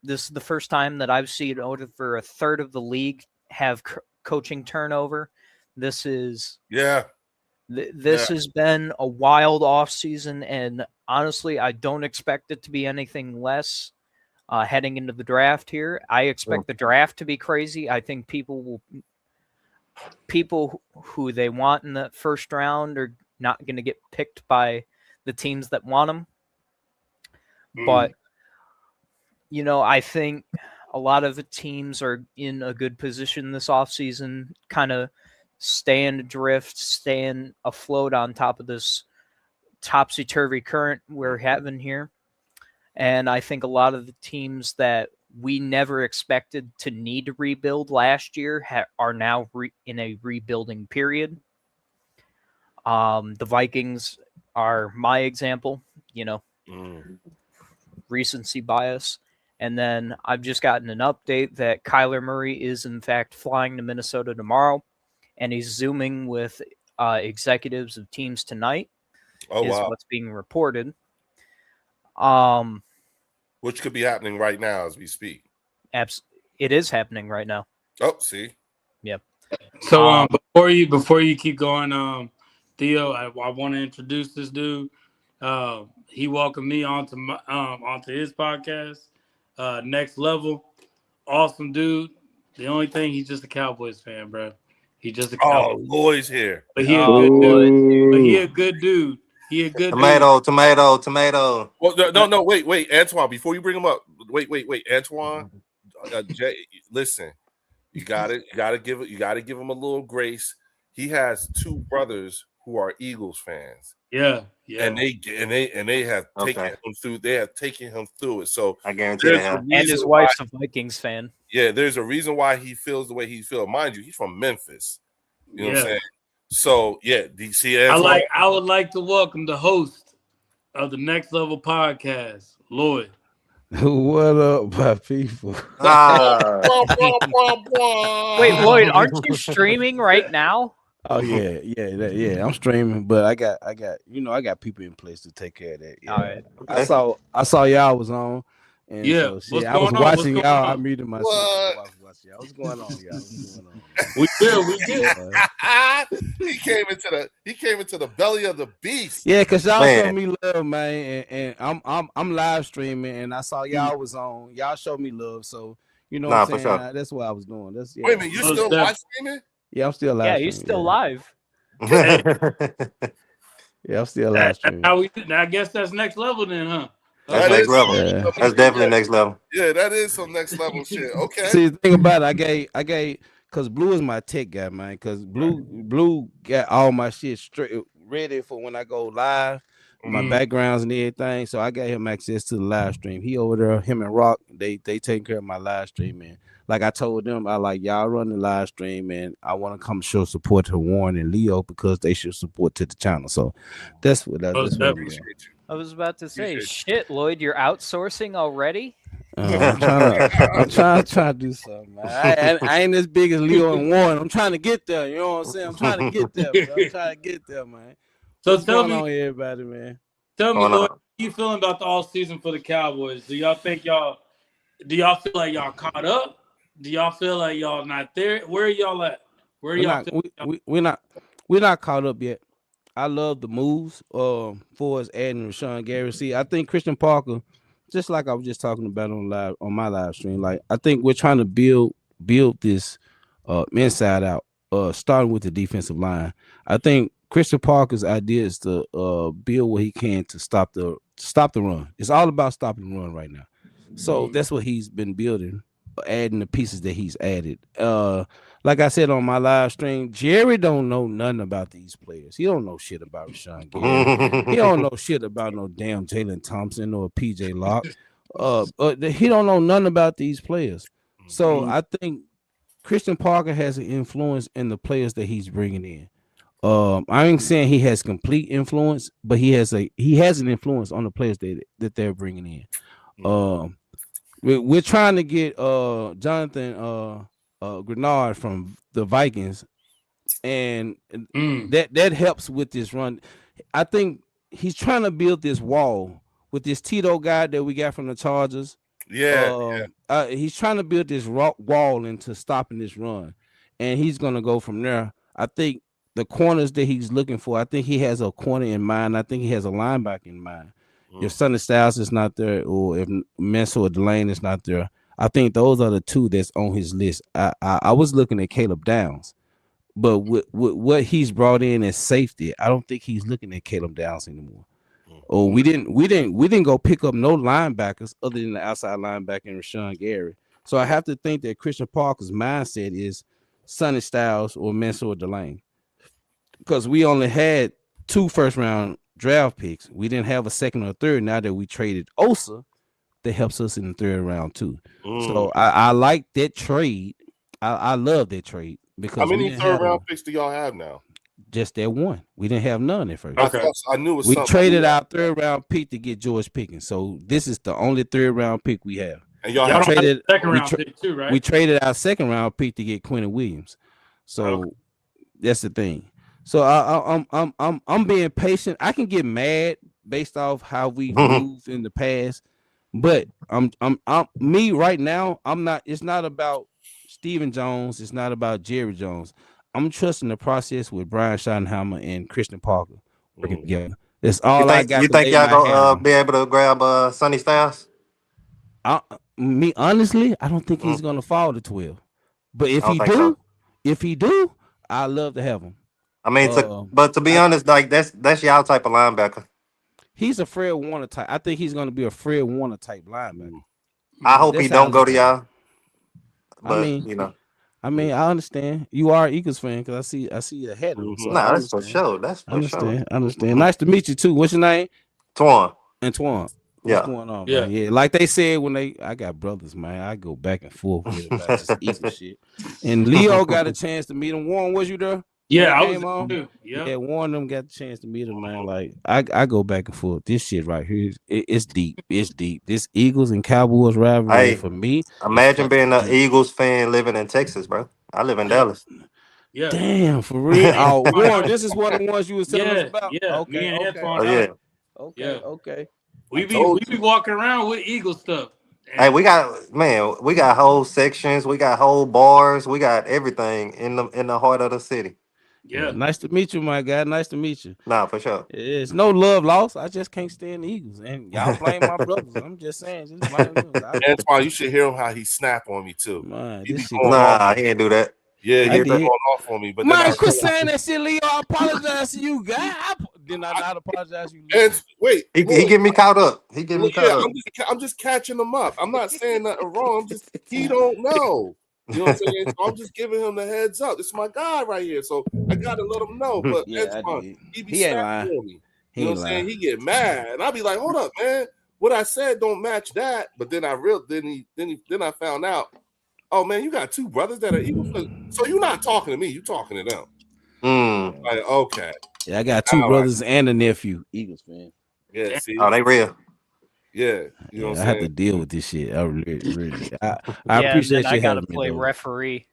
This is the first time that I've seen over a third of the league have coaching turnover. This is This has been a wild offseason, and honestly, I don't expect it to be anything less heading into the draft here. I expect the draft to be crazy. I think people who they want in the first round are not going to get picked by the teams that want them. But, I think a lot of the teams are in a good position this offseason, kind of staying adrift, staying afloat on top of this topsy-turvy current we're having here. And I think a lot of the teams that we never expected to need to rebuild last year are now in a rebuilding period. The Vikings are my example, recency bias. And then I've just gotten an update that Kyler Murray is in fact flying to Minnesota tomorrow, and he's Zooming with executives of teams tonight. What's being reported. Which could be happening right now as we speak. It is happening right now. Oh, see. Yep. So before you keep going, Theo, I want to introduce this dude. He welcomed me onto his podcast, Next Level. Awesome dude. The only thing, he's just a Cowboys fan, bro. He's just a Cowboys. Oh, Lloyd's here. But he a good dude. But he a good dude. He a good Tomato. Well, no, wait, Antoine. Before you bring him up, wait, Antoine. Jay, listen, you gotta give him a little grace. He has two brothers who are Eagles fans. Yeah. And they have taken him through. They have taken him through it. So I guarantee they have. And his wife's a Vikings fan. Yeah, there's a reason why he feels the way he feels. Mind you, he's from Memphis. You know what I'm saying? So yeah, DC. I would like to welcome the host of the Next Level podcast, Lloyd. What up, my people? Wait, Lloyd, aren't you streaming right now? Oh yeah. I'm streaming, but I got people in place to take care of that. Yeah. All right. I saw y'all was on, and Yeah. so, I was watching y'all. I muted myself. What's going on, y'all? We did. He came into the belly of the beast. Yeah, cause y'all showed me love, man, and I'm live streaming, and I saw y'all was on. Y'all showed me love, so what I'm saying. Sure. That's what I was doing. Wait a minute, you still live streaming? Yeah, I'm still live. Yeah, he's still live. Yeah, I'm still live streaming. I guess that's next level then, huh? That's next level. Yeah. That's definitely next level. Yeah, that is some next level shit. Okay. See, the thing about it, I gave, cause Blue is my tech guy, man. Cause Blue got all my shit straight ready for when I go live, my backgrounds and everything. So I got him access to the live stream. He over there, him and Rock, they take care of my live stream, man. Like I told them, I like y'all run the live stream, and I want to come show support to Warren and Leo because they show support to the channel. So that's what I was about to say, shit, Lloyd, you're outsourcing already? I'm trying to do something. Man. I ain't as big as Leo and Warren. I'm trying to get there. You know what I'm saying? I'm trying to get there. Bro. I'm trying to get there, man. So What's tell going me, on, everybody, man? tell me, Oh, no. Lloyd, how you feeling about the off season for the Cowboys? Do y'all feel like y'all caught up? Do y'all feel like y'all not there? Where are y'all at? Where We're y'all not, feel? we're not caught up yet. I love the moves for us adding Rashawn Gary. See, I think Christian Parker, just like I was just talking about on my live stream, like I think we're trying to build this inside out, starting with the defensive line. I think Christian Parker's idea is to build what he can to stop the run. It's all about stopping the run right now. So that's what he's been building, adding the pieces that he's added. Like I said on my live stream, Jerry don't know nothing about these players. He don't know shit about Rashawn Gary. He don't know shit about no damn Jalen Thompson or PJ Locke. He don't know nothing about these players. So I think Christian Parker has an influence in the players that he's bringing in. I ain't saying he has complete influence, but he has an influence on the players that they're bringing in. We're trying to get Jonathan Grenard from the Vikings, and that helps with this run. I think he's trying to build this wall with this Tito guy that we got from the Chargers. He's trying to build this wall into stopping this run, and he's gonna go from there. I think the corners that he's looking for, I think he has a corner in mind. I think he has a linebacker in mind. If Sonny Styles is not there, or if Mensah or Delane is not there, I think those are the two that's on his list. I was looking at Caleb Downs, but with what he's brought in as safety, I don't think he's looking at Caleb Downs anymore. Or we didn't go pick up no linebackers other than the outside linebacker and Rashawn Gary. So I have to think that Christian Parker's mindset is Sonny Styles or Mensah or Delane, because we only had 2 first-round draft picks. We didn't have a second or third. Now that we traded Osa, that helps us in the 3rd round too. So I like that trade. I love that trade because how many 3rd round picks do y'all have now? Just that one. We didn't have none at first. Okay. I knew it was we something. traded our 3rd round pick to get George Pickens. So this is the only 3rd round pick we have. And y'all traded second round pick too, right? We traded our 2nd round pick to get Quentin Williams. So that's the thing. So I'm being patient. I can get mad based off how we moved in the past, but I'm me right now. I'm not. It's not about Stephen Jones. It's not about Jerry Jones. I'm trusting the process with Brian Schottenheimer and Christian Parker working together. That's all I got. You think y'all gonna be able to grab Sonny Styles? Me honestly, I don't think he's gonna fall to 12. But if he do, I love to have him. I mean, but to be honest, like that's y'all type of linebacker. He's a Fred Warner type. I think he's going to be a Fred Warner type linebacker. I hope he don't go to y'all. But I I understand. You are an Eagles fan because I see your head. So that's for sure. That's for sure. I understand. Nice to meet you too. What's your name? Twan. Antoine. Yeah. What's going on, man? Yeah. Like they said I got brothers, man. I go back and forth with about this Eagle shit. And Leo got a chance to meet him. Warren, was you there? Yeah, I was on too. Yeah, Warren them got the chance to meet him, man. Like I go back and forth. This shit right here, it's deep. It's deep. This Eagles and Cowboys rivalry for me. Imagine being an Eagles fan living in Texas, bro. I live in Dallas. Yeah. Damn, for real. Oh, Warren, this is one of the ones you was telling us about. Yeah. Okay. We be walking around with Eagle stuff. Hey, we got whole sections, we got whole bars, we got everything in the heart of the city. Yeah. Nice to meet you, my guy. Nice to meet you. Nah, for sure. It's no love lost. I just can't stand the Eagles. And y'all blame my brothers. I'm just saying. Just blame them. That's why you should hear him how he snap on me too. Man, he didn't do that. Yeah, he's going off on me. But man, quit saying that shit, Leo. I apologize to you, guy. Did I not apologize to you? And wait, he get me caught up. He get me caught up. I'm just catching him up. I'm not saying nothing wrong. He don't know. You know what I'm saying? So I'm just giving him the heads up. This is my guy right here, so I gotta let him know. But he be snapping on me. You know what I'm saying? He get mad, and I'll be like, "Hold up, man! What I said don't match that." But then I found out. Oh man, you got 2 brothers that are Eagles. So you're not talking to me. You're talking to them. Like, okay. Yeah, I got 2 brothers and a nephew, Eagles fan. Yeah, see. Oh, they real. Yeah, you know what I I'm have to saying? deal with this shit. I really. I Yeah, and appreciate then I you gotta having me, play though. referee.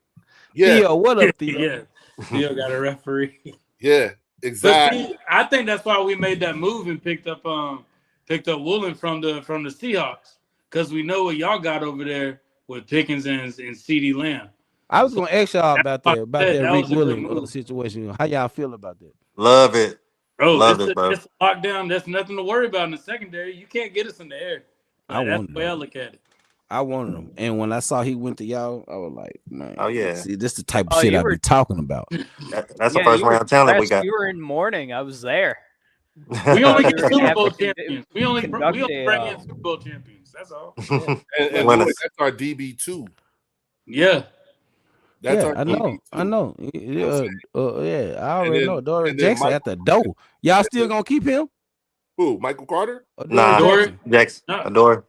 Yeah, Theo, what up, Theo? Yeah, Theo got a referee. yeah, But exactly. see, I think that's why we made that move and picked up Woolen from the Seahawks, because we know what y'all got over there with Pickens and CeeDee Lamb. I was So gonna ask y'all that's about why I that said that Rick was a good Willing move. situation. How y'all feel about that? Love it. Bro, Love it, bro. it's a lockdown. There's nothing to worry about in the secondary. You can't get us in the air. I Like, that's wanted the way I him. look at it. I wanted him, and when I saw he went to y'all, I was like, man, Oh, yeah. see, this the type of Oh, shit you I be were talking about. That's the yeah, first you were round talent we depressed. got. You were in mourning. I was there. We only you get were gonna Super have Bowl to champions. We only conduct bring in Super Bowl champions. That's all. And When Lloyd, it's- that's our DB2. Yeah. That's Yeah, our I know, DB2. I know. know what I'm Yeah, I already know. Dory and then Jackson at Michael- the door. Y'all still gonna keep him? Who? Michael Carter? Nah, Dory? Jackson. Jackson. No. Adore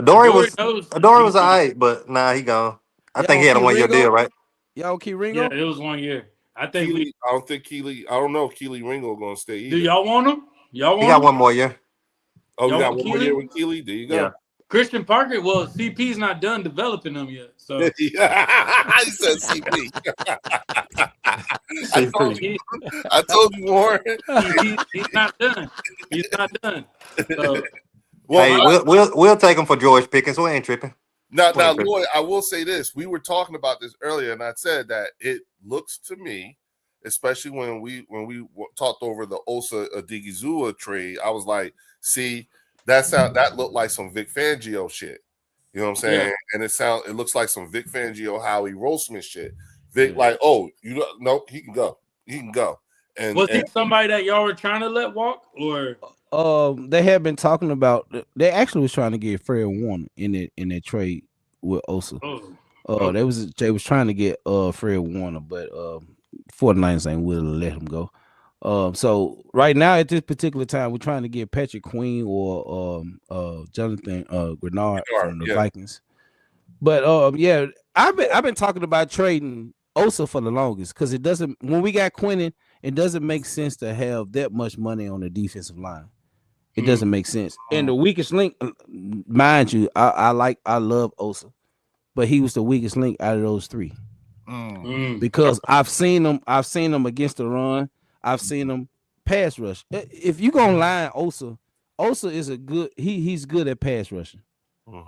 Dory was knows. Adore was alright, but nah, he gone. I Y'all think he had a keep 1 year Ringo? deal, right? Y'all keep Yeah, Ringo? it was 1 year. I think Keely, I don't think Keely. I don't know if Keely Ringo gonna stay either. do y'all want him? Y'all want He got him? 1 more year. Oh, we y'all got want one more Keely? year with Keely. There you go. Yeah. Christian Parker, well, CP's not done developing them yet. So he said CP. I told you, Warren. he's not done. He's not done. So Hey, Well, we'll take him for George Pickens. We ain't tripping. now, Wait, Lloyd, I will say this. We were talking about this earlier, and I said that it looks to me, especially when we talked over the Osa Odigizua trade, I was like, see, that looked like some Vic Fangio shit. You know what I'm saying? Yeah. And it looks like some Vic Fangio, Howie Roseman shit. Vic, like, oh, no, he can go. He can go. And was he somebody that y'all were trying to let walk, or They have been talking about. They actually was trying to get Fred Warner in that trade with Osa. They was trying to get Fred Warner, but 49ers ain't willing to let him go. So right now at this particular time, we're trying to get Patrick Queen or Jonathan Grenard from the Vikings. But yeah, I've been talking about trading Osa for the longest, because it doesn't, when we got Quinnen, it doesn't make sense to have that much money on the defensive line. It doesn't make sense. And the weakest link, mind you, I love Osa, but he was the weakest link out of those three. Because I've seen him against the run. I've seen him pass rush. If you gonna line Osa is he's good at pass rushing,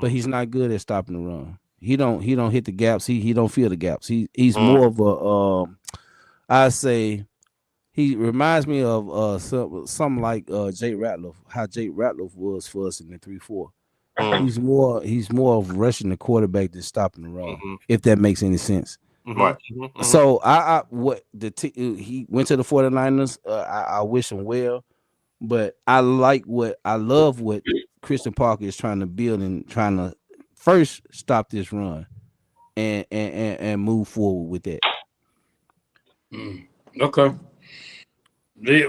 but he's not good at stopping the run. He don't hit the gaps. He don't feel the gaps. He's more of a I say he reminds me of something like Jay Ratliff, how Jay Ratliff was for us in the 3-4. He's more of rushing the quarterback than stopping the run, if that makes any sense. Right. So he went to the 49ers. I wish him well, but I love what Christian Parker is trying to build and trying to first stop this run and move forward with that. Okay.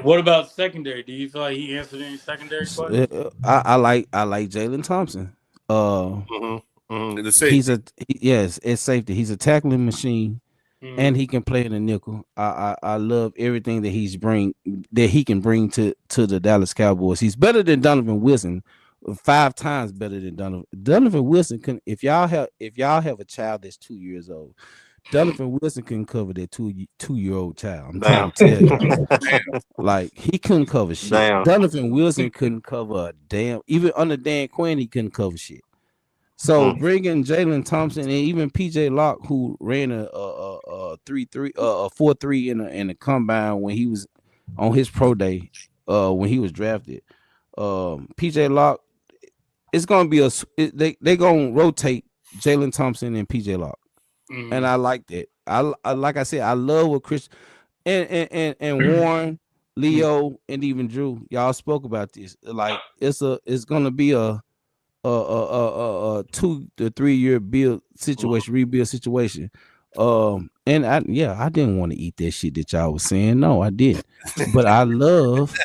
What about secondary? Do you feel like he answered any secondary questions? I like Jalen Thompson. The safety. It's safety. He's a tackling machine, and he can play in the nickel. I love everything that he can bring to the Dallas Cowboys. He's better than Donovan Wilson, 5 times better than Donovan Wilson. If y'all have a child that's 2 years old, Donovan Wilson couldn't cover that two-year-old child. I'm trying to tell you. Like, he couldn't cover shit. Damn. Donovan Wilson couldn't cover a damn. Even under Dan Quinn, he couldn't cover shit. So bringing Jalen Thompson and even PJ Locke, who ran a 4.3 in a combine when he was on his pro day, when he was drafted, PJ Locke, it's gonna be they're gonna rotate Jalen Thompson and PJ Locke. And I like that. I like I said, I love what Chris and Warren, Leo, and even Drew, y'all spoke about this. Like, it's gonna be a 2 to 3 year rebuild situation. And I didn't want to eat that shit that y'all was saying. No, I didn't. But I love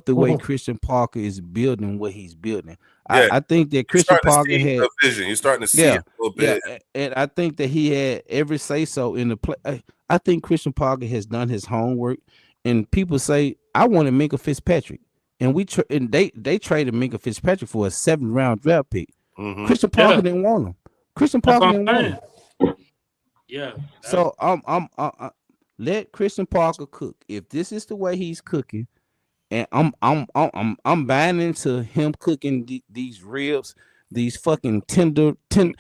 the way Christian Parker is building what he's building. Yeah. I think that Christian Parker had a vision. You're starting to see it a little bit. Yeah, and I think that he had every say so in the play. I think Christian Parker has done his homework, and people say, I wanted Minka Fitzpatrick. and they traded Minka Fitzpatrick for a 7th-round draft pick. Mhm. Christian Parker didn't want him. Christian That's Parker what didn't I'm want him. saying. Yeah. So let Christian Parker cook. If this is the way he's cooking, and I'm buying into him cooking these ribs, these fucking tenderism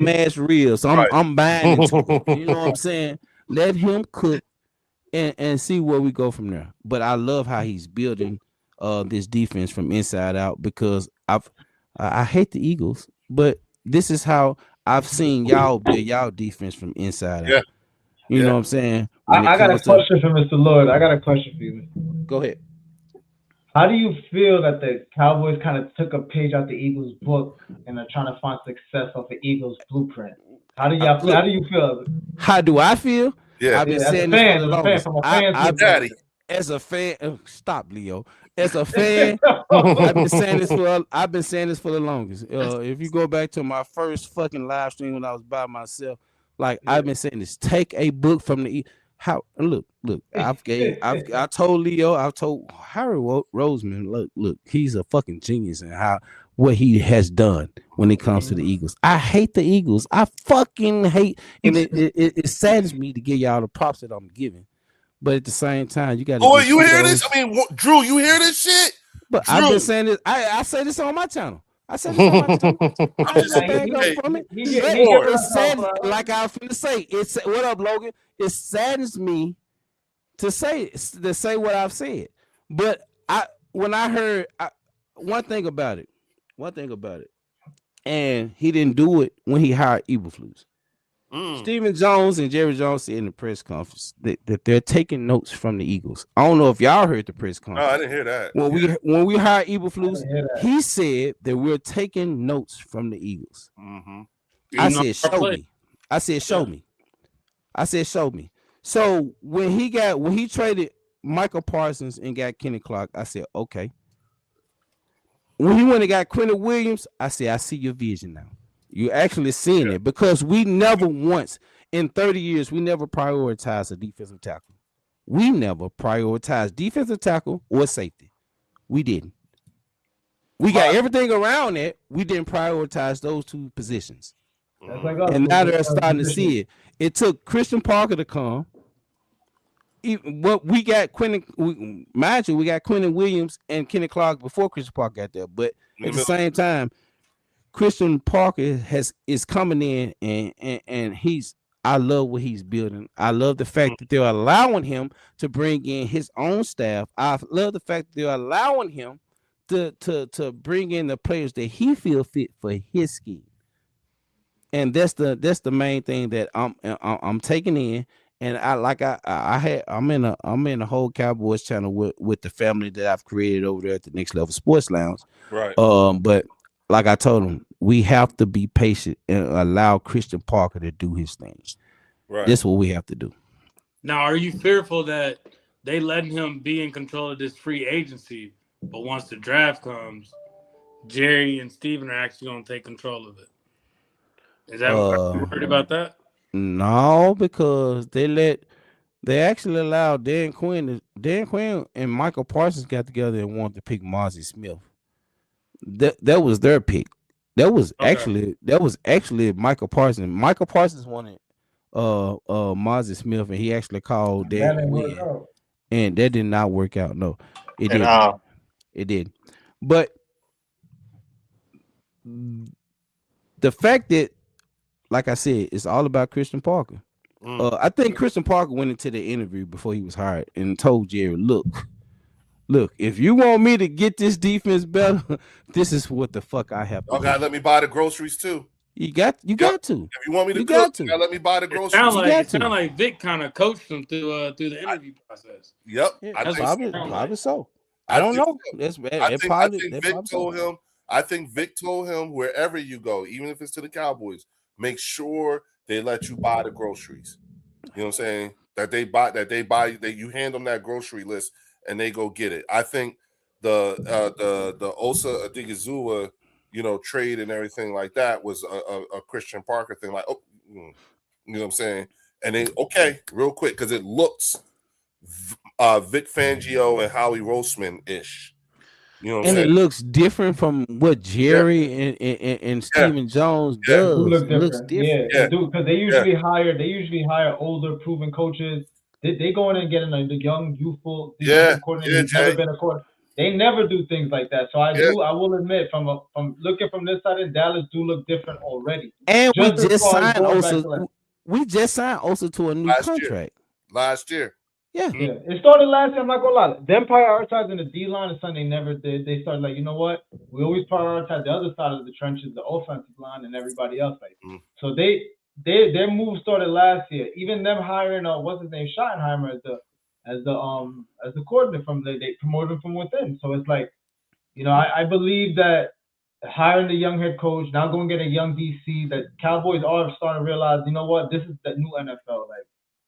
ass ribs. I'm buying into it. You know what I'm saying? Let him cook and see where we go from there. But I love how he's building this defense from inside out, because I hate the Eagles, but this is how I've seen y'all build y'all defense from inside Yeah. out. You know what I'm saying? I got a question for Mr. Lloyd. I got a question for you. Go ahead. How do you feel that the Cowboys kind of took a page out the Eagles' book and are trying to find success off the Eagles' blueprint? How do you feel? How do I feel? Yeah. I've been Yeah, as a saying fan, this for the longest. from a fan I've Daddy. as a fan, stop, Leo. As a fan, I've been saying this for the longest. If you go back to my first fucking live stream when I was by myself, like I've been saying this. Take a book from the look. I told Leo, I've told Harry Roseman, look, he's a fucking genius in what he has done when it comes to the Eagles. I hate the Eagles. I fucking hate, and it saddens me to give y'all the props that I'm giving. But at the same time, you got to. Oh, you hear this? I mean, Drew, you hear this shit? But Drew. I've been saying this. I say this on my channel. I said this on my channel. I ain't gonna back up from it. It's sad, like I was finna say. It's what up, Logan? It saddens me to say what I've said. But when I heard one thing about it, and he didn't do it when he hired Eberflus. Stephen Jones and Jerry Jones said in the press conference that they're taking notes from the Eagles. I don't know if y'all heard the press conference. No, I didn't hear that. When we hired Eberflus, he said that we're taking notes from the Eagles. Mm-hmm. I said, show me. I said, show me. I said, show me. So when he traded Michael Parsons and got Kenny Clark, I said, okay. When he went and got Quentin Williams, I said, I see your vision now. You're actually seeing it, because we never once in 30 years, we never prioritized a defensive tackle. We never prioritized defensive tackle or safety. We didn't. We got everything around it. We didn't prioritize those two positions. And now they're starting to see it. It took Christian Parker to come. What we got mind you, we got Quentin Williams and Kenny Clark before Christian Parker got there. But at the same time, Christian Parker is coming in and I love what he's building. I love the fact that they're allowing him to bring in his own staff. I love the fact that they're allowing him to bring in the players that he feel fit for his scheme. And that's the main thing that I'm taking in. And I'm in a whole Cowboys channel with the family that I've created over there at the Next Level Sports Lounge. Right. But like I told him, we have to be patient and allow Christian Parker to do his things. Right. That's what we have to do. Now, are you fearful that they letting him be in control of this free agency, but once the draft comes, Jerry and Steven are actually going to take control of it? Is that are you worried about that? No, because they actually allowed Dan Quinn and Michael Parsons got together and wanted to pick Mozzie Smith. That was their pick. That was actually Michael Parsons. Michael Parsons wanted Mozzie Smith, and he actually called Dan Quinn, and that did not work out. No, it didn't. It did. But the fact that, like I said, it's all about Christian Parker. I think Christian Parker went into the interview before he was hired and told Jerry, look, if you want me to get this defense better, this is what the fuck I have to do. Let me buy the groceries too. You got to. If you want me to cook, you gotta let me buy the groceries. It sounds like Vic kind of coached him through the interview process. Yep. Probably so. I don't know. I think Vic told him wherever you go, even if it's to the Cowboys, make sure they let you buy the groceries. You know what I'm saying? That you hand them that grocery list and they go get it. I think the Osa Odigizua, trade and everything like that was a Christian Parker thing. Like, you know what I'm saying? And then real quick, because it looks Vic Fangio and Howie Roseman ish. You know what I'm And it saying? looks different from what Jerry and Stephen Jones Yeah. It do does. look It looks different. Yeah, different. Yeah. it do, because they usually hire older, proven coaches. They go in and get in the young, youthful defensive coordinator who's never Jay. been a coordinator. They never do things like that. So I will admit, from looking from this side, in Dallas do look different already. And we Just as just far as signed going back Osa. to like, We just signed Osa to a new contract. Last year. Yeah. yeah, it started last year. I'm not gonna lie. Them prioritizing the D line is something they never did. They started like, you know what? We always prioritize the other side of the trenches, the offensive line, and everybody else. Like, so their move started last year. Even them hiring what's his name, Schottenheimer as the coordinator they promoted him from within. So it's like, you know, I believe that hiring the young head coach, now going to get a young DC, that Cowboys are starting to realize, you know what, this is the new NFL. Like,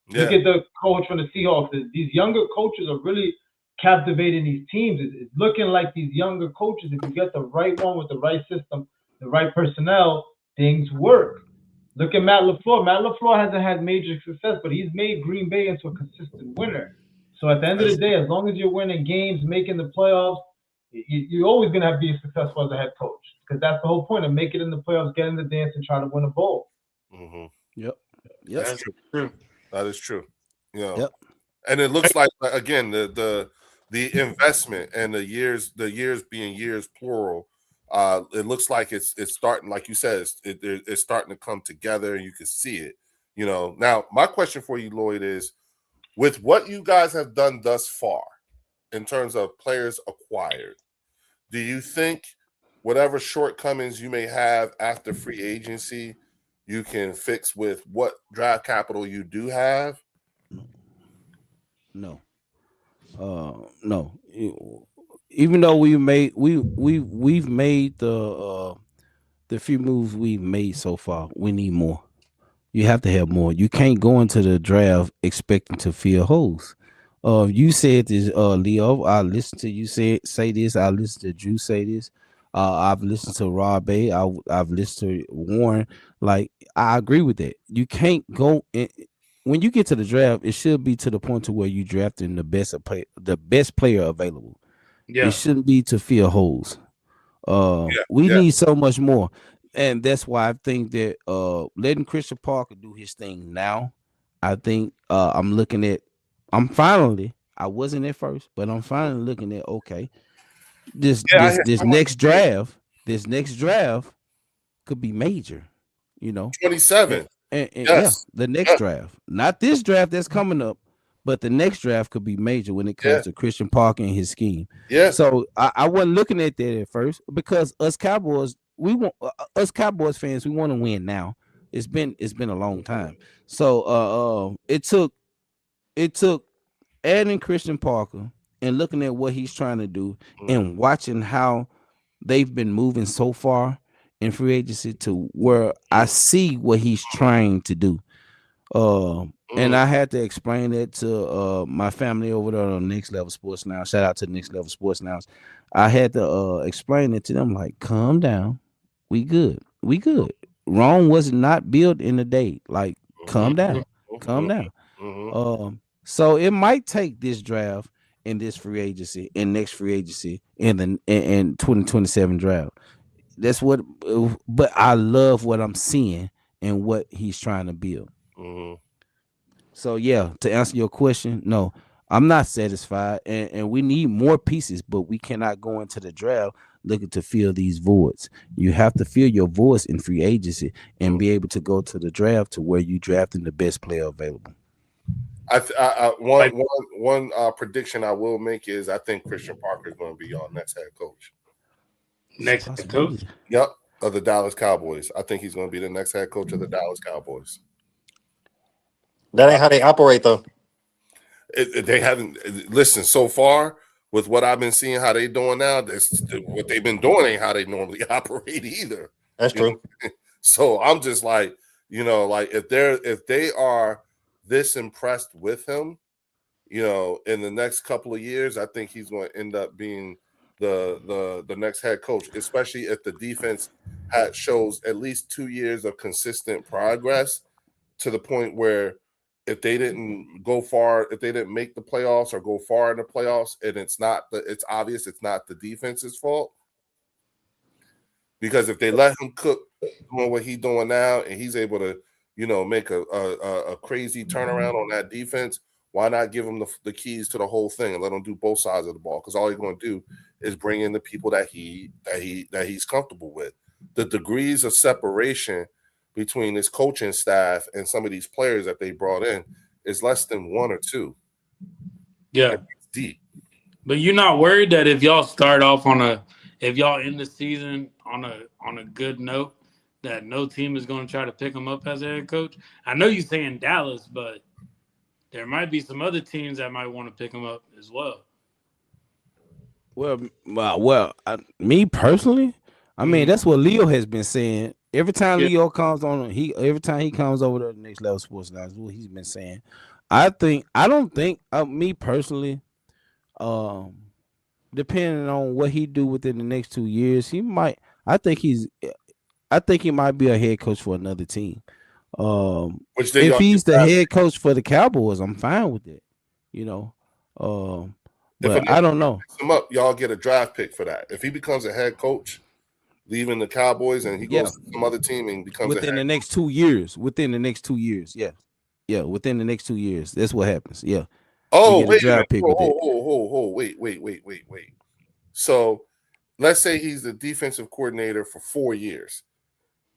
look at the coach from the Seahawks. These younger coaches are really captivating these teams. It's looking like these younger coaches, if you get the right one with the right system, the right personnel, things work. Look at Matt LaFleur. Matt LaFleur hasn't had major success, but he's made Green Bay into a consistent winner. So at the end of the day, as long as you're winning games, making the playoffs, you're always going to be successful as a head coach, because that's the whole point of making it in the playoffs, get in the dance, and try to win a bowl. Mm-hmm. Yep. That's true. That is true. You know, Yep. And it looks like, again, the investment and the years being years plural. It looks like it's starting, like you said, it's starting to come together, and you can see it. You know, now my question for you, Lloyd, is with what you guys have done thus far in terms of players acquired, do you think whatever shortcomings you may have after free agency, you can fix with what draft capital you do have? No. No. Even though we've made the few moves we've made so far, we need more. You have to have more. You can't go into the draft expecting to fill holes. You said this, Leo. I listened to you say this. I listened to Drew say this. I've listened to Rob A. I've listened to Warren. Like, I agree with that. You can't go in, when you get to the draft. It should be to the point to where you drafting the best player available. Yeah. It shouldn't be to fill holes. We need so much more. And that's why I think that letting Christian Parker do his thing now, I think I wasn't at first, but I'm finally looking at, okay, this next draft could be major, you know. 27. And the next draft, not this draft that's coming up, but the next draft could be major when it comes to Christian Parker and his scheme. Yeah. So I wasn't looking at that at first, because us Cowboys fans, we want to win now. It's been a long time. So it took adding Christian Parker and looking at what he's trying to do and watching how they've been moving so far in free agency to where I see what he's trying to do. And I had to explain that to my family over there on Next Level Sports Now. Shout out to Next Level Sports Now. I had to explain it to them, like, calm down. We good. Rome was not built in a day. Like, calm down. So it might take this draft and this free agency and next free agency and 2027 draft. That's what, but I love what I'm seeing and what he's trying to build. So yeah, to answer your question, no, I'm not satisfied, and we need more pieces, but we cannot go into the draft looking to fill these voids. You have to fill your voids in free agency and be able to go to the draft to where you drafting the best player available. One prediction I will make is I think Christian Parker is going to be your next head coach. Next head coach? Yep, of the Dallas Cowboys. I think he's going to be the next head coach of the Dallas Cowboys. That ain't how they operate, though. They haven't listened so far with what I've been seeing. How they doing now? What they've been doing ain't how they normally operate either. That's true. So I'm just like, you know, like if they are this impressed with him, you know, in the next couple of years, I think he's going to end up being the next head coach, especially if the defense shows at least 2 years of consistent progress to the point where if they didn't go far, if they didn't make the playoffs or go far in the playoffs, and it's obvious it's not the defense's fault. Because if they let him cook doing what he's doing now, and he's able to, make a crazy turnaround on that defense, why not give him the keys to the whole thing and let him do both sides of the ball? Because all he's going to do is bring in the people that he's comfortable with. The degrees of separation between his coaching staff and some of these players that they brought in is less than 1 or 2. Yeah, it's deep. But you're not worried that if y'all start off if y'all end the season on a good note, that no team is going to try to pick him up as a head coach? I know you're saying Dallas, but there might be some other teams that might want to pick him up as well. Well, me personally, I mean, that's what Leo has been saying. Every time Leo comes on, every time he comes over to the Next Level Sports, that's what he's been saying. I don't think me personally, depending on what he do within the next 2 years, he might. I think he might be a head coach for another team. If he's the head coach for the Cowboys, I'm fine with it. But I don't know. Him up, y'all get a draft pick for that. If he becomes a head coach, leaving the Cowboys, and he goes to some other team and becomes within the next 2 years. Within the next 2 years, within the next 2 years, that's what happens. Yeah. Oh, wait a minute. Wait. So let's say he's the defensive coordinator for 4 years,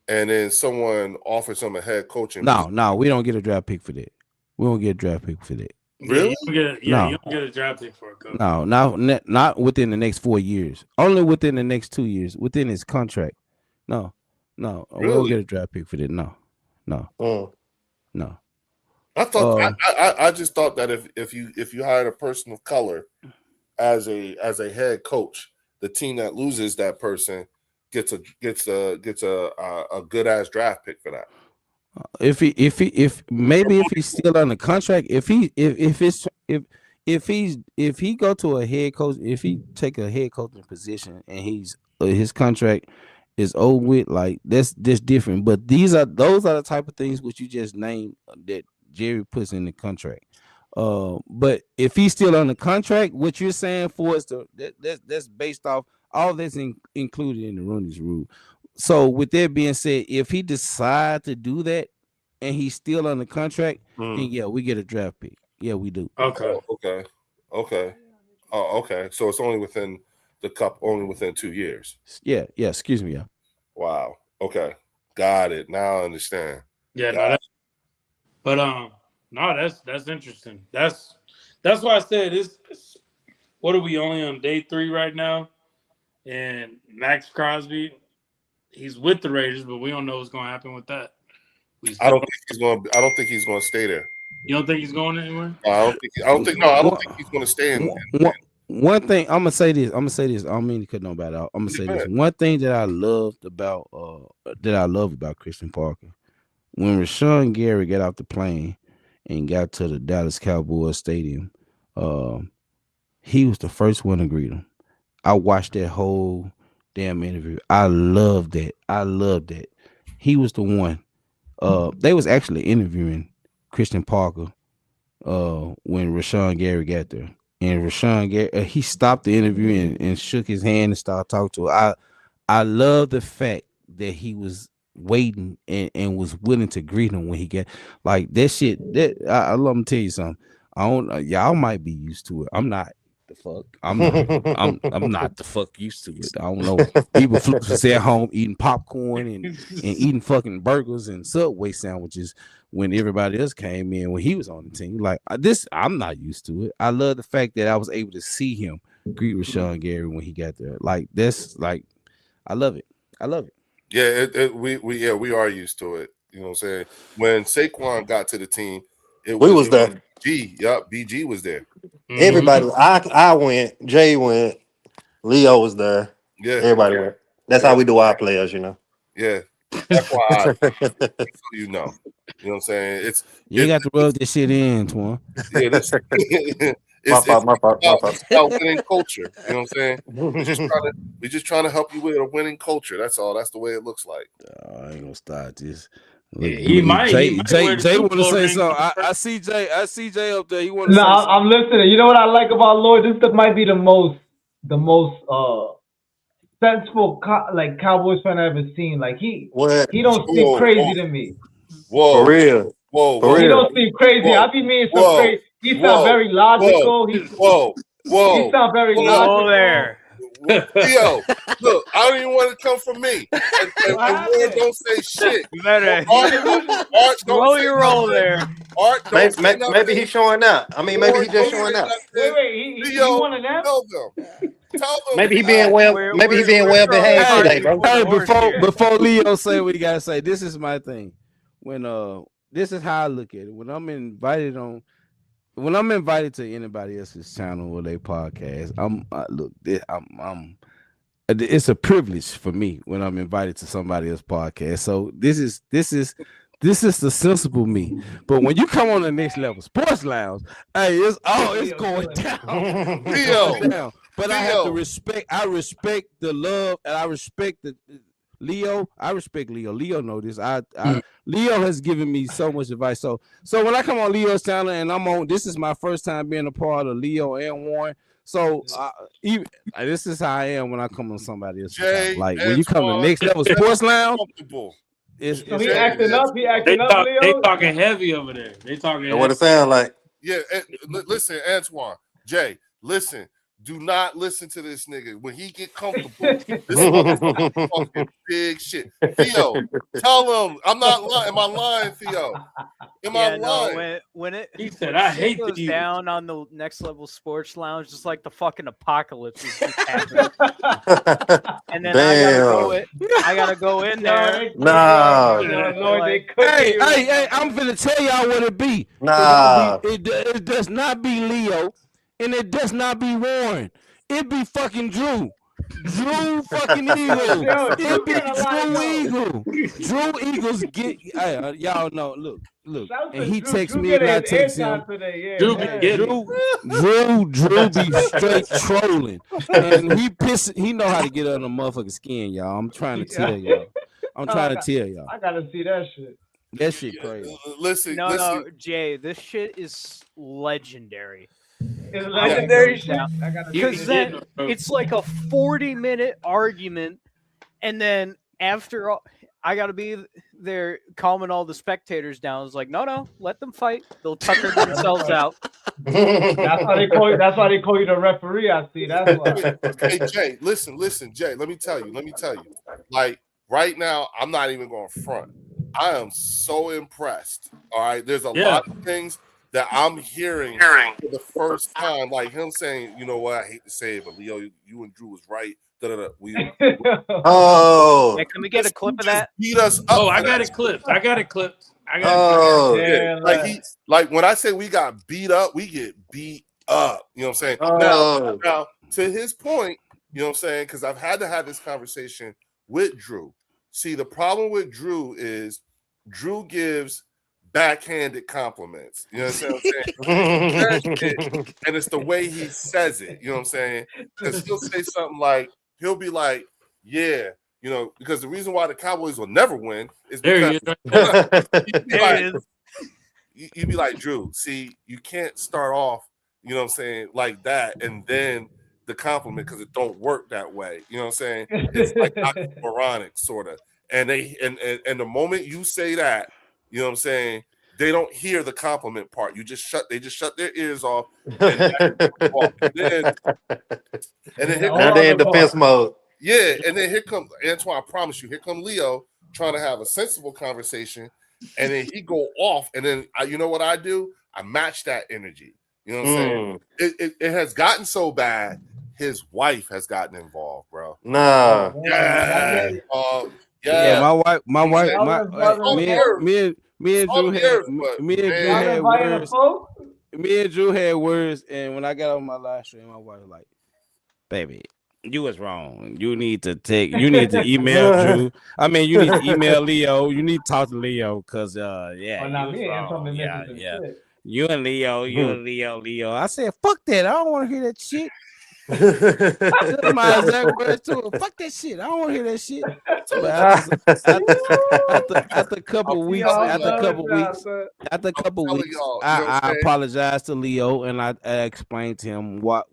and then someone offers him a head coaching. No, we don't get a draft pick for that. We don't get a draft pick for that. Really? You don't get a draft pick for a coach. No, not within the next 4 years. Only within the next 2 years, within his contract. No. Really? We don't get a draft pick for that. No. I thought I just thought that if you hired a person of color as a head coach, the team that loses that person gets a good ass draft pick for that. If he's still on the contract, if he go to a head coach, if he take a head coaching position and his contract is over with, like that's different. But those are the type of things which you just named that Jerry puts in the contract. But if he's still on the contract, what you're saying for us that's based off all that's included in the Rooney's Rule. So with that being said, if he decide to do that and he's still on the contract, then we get a draft pick. Yeah, we do. Okay. Oh, okay. So it's only within the cup, only within 2 years. Yeah. Excuse me. Yeah. Wow. Okay. Got it. Now I understand. Yeah. That's interesting. That's why I said it's what are we only on day 3 right now? And Max Crosby, he's with the Raiders, but we don't know what's going to happen with that. I don't think he's going to stay there. You don't think he's going anywhere? I don't think he's going to stay in. One thing I'm gonna say this. I don't mean to cut nobody out. I'm gonna say this. One thing that I love about Christian Parker, when Rashawn Gary got off the plane and got to the Dallas Cowboys stadium, he was the first one to greet him. I watched that whole damn interview. I loved that. He was the one. They was actually interviewing Christian Parker when Rashawn Gary got there. And Rashawn Gary, he stopped the interview and shook his hand and started talking to her. I love the fact that he was waiting and was willing to greet him when he got like that shit. I love to tell you something. Y'all might be used to it. I'm not. The fuck, I'm not the fuck used to it. I don't know. People sit at home eating popcorn and eating fucking burgers and Subway sandwiches when everybody else came in when he was on the team. Like this, I'm not used to it. I love the fact that I was able to see him greet Rashawn Gary when he got there. Like this, like I love it. Yeah, we are used to it. You know what I'm saying? When Saquon got to the team, we was there. BG was there. Everybody, I went, Jay went, Leo was there. Yeah, everybody went. That's how we do our players, you know. Yeah, that's why. You know what I'm saying? You got to rub this shit in, Twan. Yeah, that's it's about winning culture. You know what I'm saying? We're just trying to help you with a winning culture. That's all. That's the way it looks like. I ain't gonna start this. He might. Jay, He might Jay, wear the Jay Super want to Bowl say ring. something. I see Jay up there. He want to No, say something. I'm listening. You know what I like about Lloyd? This might be the most sensible Cowboys fan I've ever seen. Like he What? don't seem Whoa, crazy whoa. to me. Whoa, For real. whoa, For whoa, He real. don't seem crazy. Whoa. I be meaning some Whoa. crazy. He Whoa. sound very logical. He whoa. sound very Whoa. logical. Whoa there. Theo, look, I don't even want to come from me. And What Ward happened? don't say shit. You better Art don't slow say your roll nothing. there. Art don't Maybe, say maybe, nothing. maybe he's showing out. I mean, maybe Ward he's just don't showing say out. nothing. Wait, he Theo, one of them? tell them. Tell them. Maybe he being well behaved Hey, today, bro. Hey, horse here. before Leo say what he gotta say, this is my thing. When this is how I look at it. When I'm invited to anybody else's channel or their podcast, it's a privilege for me when I'm invited to somebody else's podcast. So this is the sensible me. But when you come on the next level, Sports Lounge, hey, it's going down. It's going down. But I have to respect. I respect the love, and I respect the Leo. I respect Leo. Leo know this. Leo has given me so much advice. So when I come on Leo's channel and I'm on, this is my first time being a part of Leo and Warren. So this is how I am when I come on somebody else's channel. Like when you come to the next level, Sports Lounge. So he acting up. He acting up, Leo. They talking heavy over there. They talking. What it sound like? Yeah, listen, Antoine, Jay, listen. Do not listen to this nigga. When he get comfortable, this is fucking big shit. Theo, tell him I'm not lying. Am I lying, Theo? Am I lying? He said, "I hate goes you." down on the next level Sports Lounge, just like the fucking apocalypse is just happening. And then I gotta go in there. Nah. Hey, I'm finna tell y'all what it be. Nah. It does not be Leo, and it does not be Warren. It be fucking Drew. Drew fucking Eagles. It be Drew Eagle. Drew Eagles get y'all know. Look. And he texts me and I text him. Drew be straight trolling. And he know how to get under motherfucking skin, y'all. I'm trying to tell y'all. I gotta see that shit. That shit crazy. Listen, No, Jay, this shit is legendary. It's legendary shit. Because then it's like a 40-minute argument, and then after all, I gotta be there calming all the spectators down. It's like, no, let them fight. They'll tucker themselves out. That's why they call you the referee. I see. That's why. Hey Jay, listen, Jay. Let me tell you. Like right now, I'm not even going front. I am so impressed. All right, there's a lot of things that I'm hearing for the first time, like him saying, "You know what? I hate to say it, but Leo, you and Drew was right." Oh, can we get a clip of that? Beat us up. Oh, I got it clipped. Like when I say we got beat up, we get beat up. You know what I'm saying? Now, to his point, you know what I'm saying? Because I've had to have this conversation with Drew. See, the problem with Drew is Drew gives backhanded compliments. You know what I'm saying? And it's the way he says it. You know what I'm saying? Because he'll say something like, he'll be like, yeah, you know, because the reason why the Cowboys will never win is because you'd be like, Drew, see, you can't start off, you know what I'm saying, like that, and then the compliment, because it don't work that way. You know what I'm saying? It's like moronic, sort of. And and the moment you say that, you know what I'm saying, they don't hear the compliment part. They just shut their ears off. And then now they're in defense mode. Yeah, and then here comes Antoine. I promise you, here come Leo trying to have a sensible conversation, and then he go off, and then you know what I do? I match that energy. You know what I'm saying? It has gotten so bad. His wife has gotten involved, bro. Nah. Yeah. My wife. Me and Drew had words, and when I got on my live stream, my wife was like, "Baby, you was wrong. You need to email Drew. I mean, you need to email Leo. You need to talk to Leo, because You and Leo. I said, fuck that. I don't want to hear that shit. That's my exact words too. Fuck that shit. I don't want to hear that shit. But after a couple I'm weeks, telling after a y'all. couple weeks, after a couple telling weeks, y'all, you know what I'm I saying? apologized to Leo and I explained to him what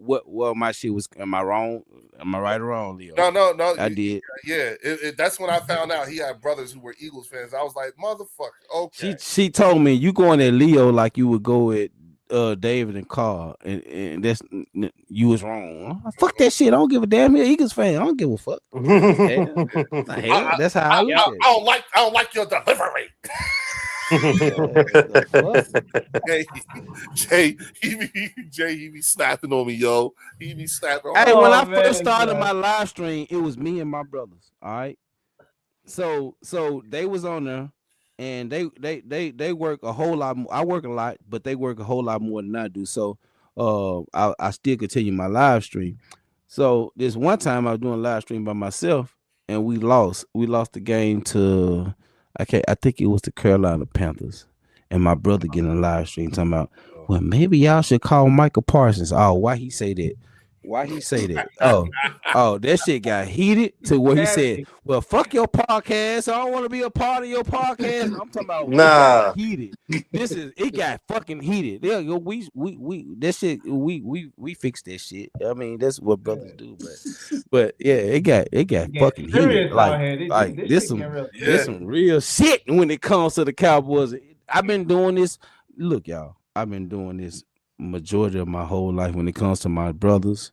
my shit was. Am I wrong? Am I right or wrong, Leo? No. I did. Yeah, that's when I found out he had brothers who were Eagles fans. I was like, motherfucker. Okay. She told me you going at Leo like you would go at David and Carl, and that's you was wrong. Fuck that shit. I don't give a damn. You're an Eagles fan. I don't give a fuck. Hell, that's how I look at it. I don't like your delivery. Jay, he be snapping on me, yo. He be snapping on me. Hey, when I first started my live stream, it was me and my brothers. All right. So they was on there and they work a whole lot more. I work a lot, but they work a whole lot more than I do. So I still continue my live stream. So this one time I was doing a live stream by myself and we lost. We lost the game to I think it was the Carolina Panthers. And my brother getting a live stream talking about, well, maybe y'all should call Michael Parsons. Oh, why he say that? Why he say that? Oh, that shit got heated to where he said, well, fuck your podcast. I don't want to be a part of your podcast. I'm talking about Nah. heated. It got fucking heated. We fixed that shit. I mean, that's what brothers do, but yeah, it got fucking heated. Like this some real shit when it comes to the Cowboys. I've been doing this. Look, y'all, I've been doing this majority of my whole life when it comes to my brothers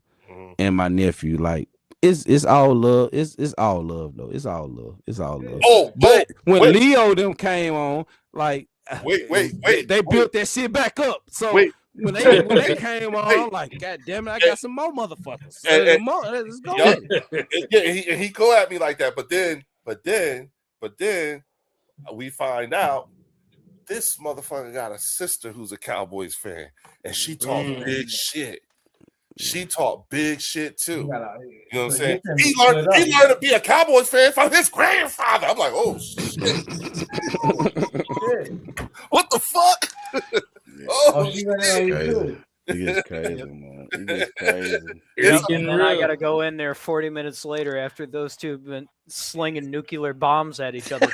and my nephew. Like it's all love. It's all love though. It's all love. It's all love. But when Leo them came on, like they built that shit back up. So when they came on, I'm like, God damn it, I got some more motherfuckers. Let's go. Yeah, he go at me like that, but then we find out this motherfucker got a sister who's a Cowboys fan, and she talk big shit. She talk big shit too. You know what I'm saying? He learned to be a Cowboys fan from his grandfather. I'm like, oh shit. What the fuck? She went on you too. It's crazy, man. It's crazy. And then I gotta go in there 40 minutes later after those two have been slinging nuclear bombs at each other.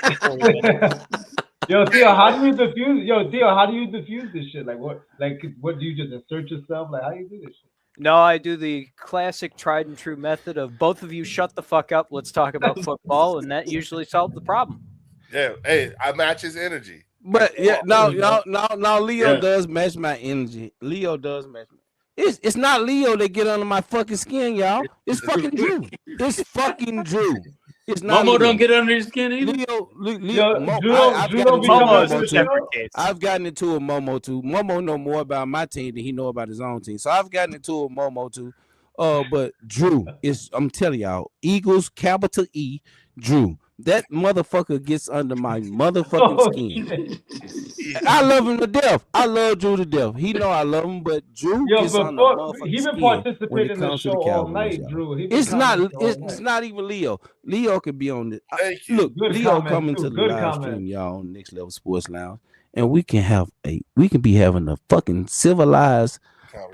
Yo, Theo, how do you diffuse this shit? What do you just insert yourself? Like, how do you do this shit? No, I do the classic tried and true method of both of you shut the fuck up, let's talk about football, and that usually solves the problem. Yeah, hey, I match his energy. But yeah, no, Leo does match my energy. Leo does match me. It's not Leo that get under my fucking skin, y'all. It's fucking Drew. It's fucking Drew. It's not Momo don't get under your skin either. I've gotten into a Momo too. Momo know more about my team than he know about his own team. So I've gotten into a Momo too. But Drew is, I'm telling y'all, Eagles, capital E, Drew. That motherfucker gets under my motherfucking skin. I love him to death. I love Drew to death. He know I love him, but Drew gets under my motherfucking skin. He been participating in the show all night, Drew. It's not even Leo. Leo could be on this. Look, Leo coming to the live stream, y'all, on Next Level Sports Lounge, and we can be having a fucking civilized,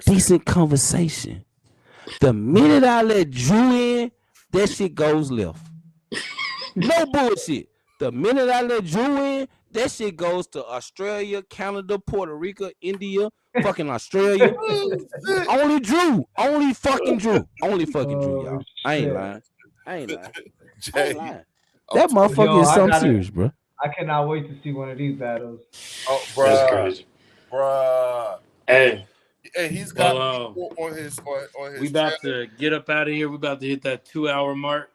decent conversation. The minute I let Drew in, that shit goes left. No bullshit. The minute I let Drew in, that shit goes to Australia, Canada, Puerto Rico, India, fucking Australia. Only Drew. Only fucking Drew. Only fucking Drew, y'all. I ain't lying. Jay, that motherfucker is something serious, bro. I cannot wait to see one of these battles. Oh, That's crazy. Bruh. Hey, he's got on his we about to get up out of here. We about to hit that 2-hour mark.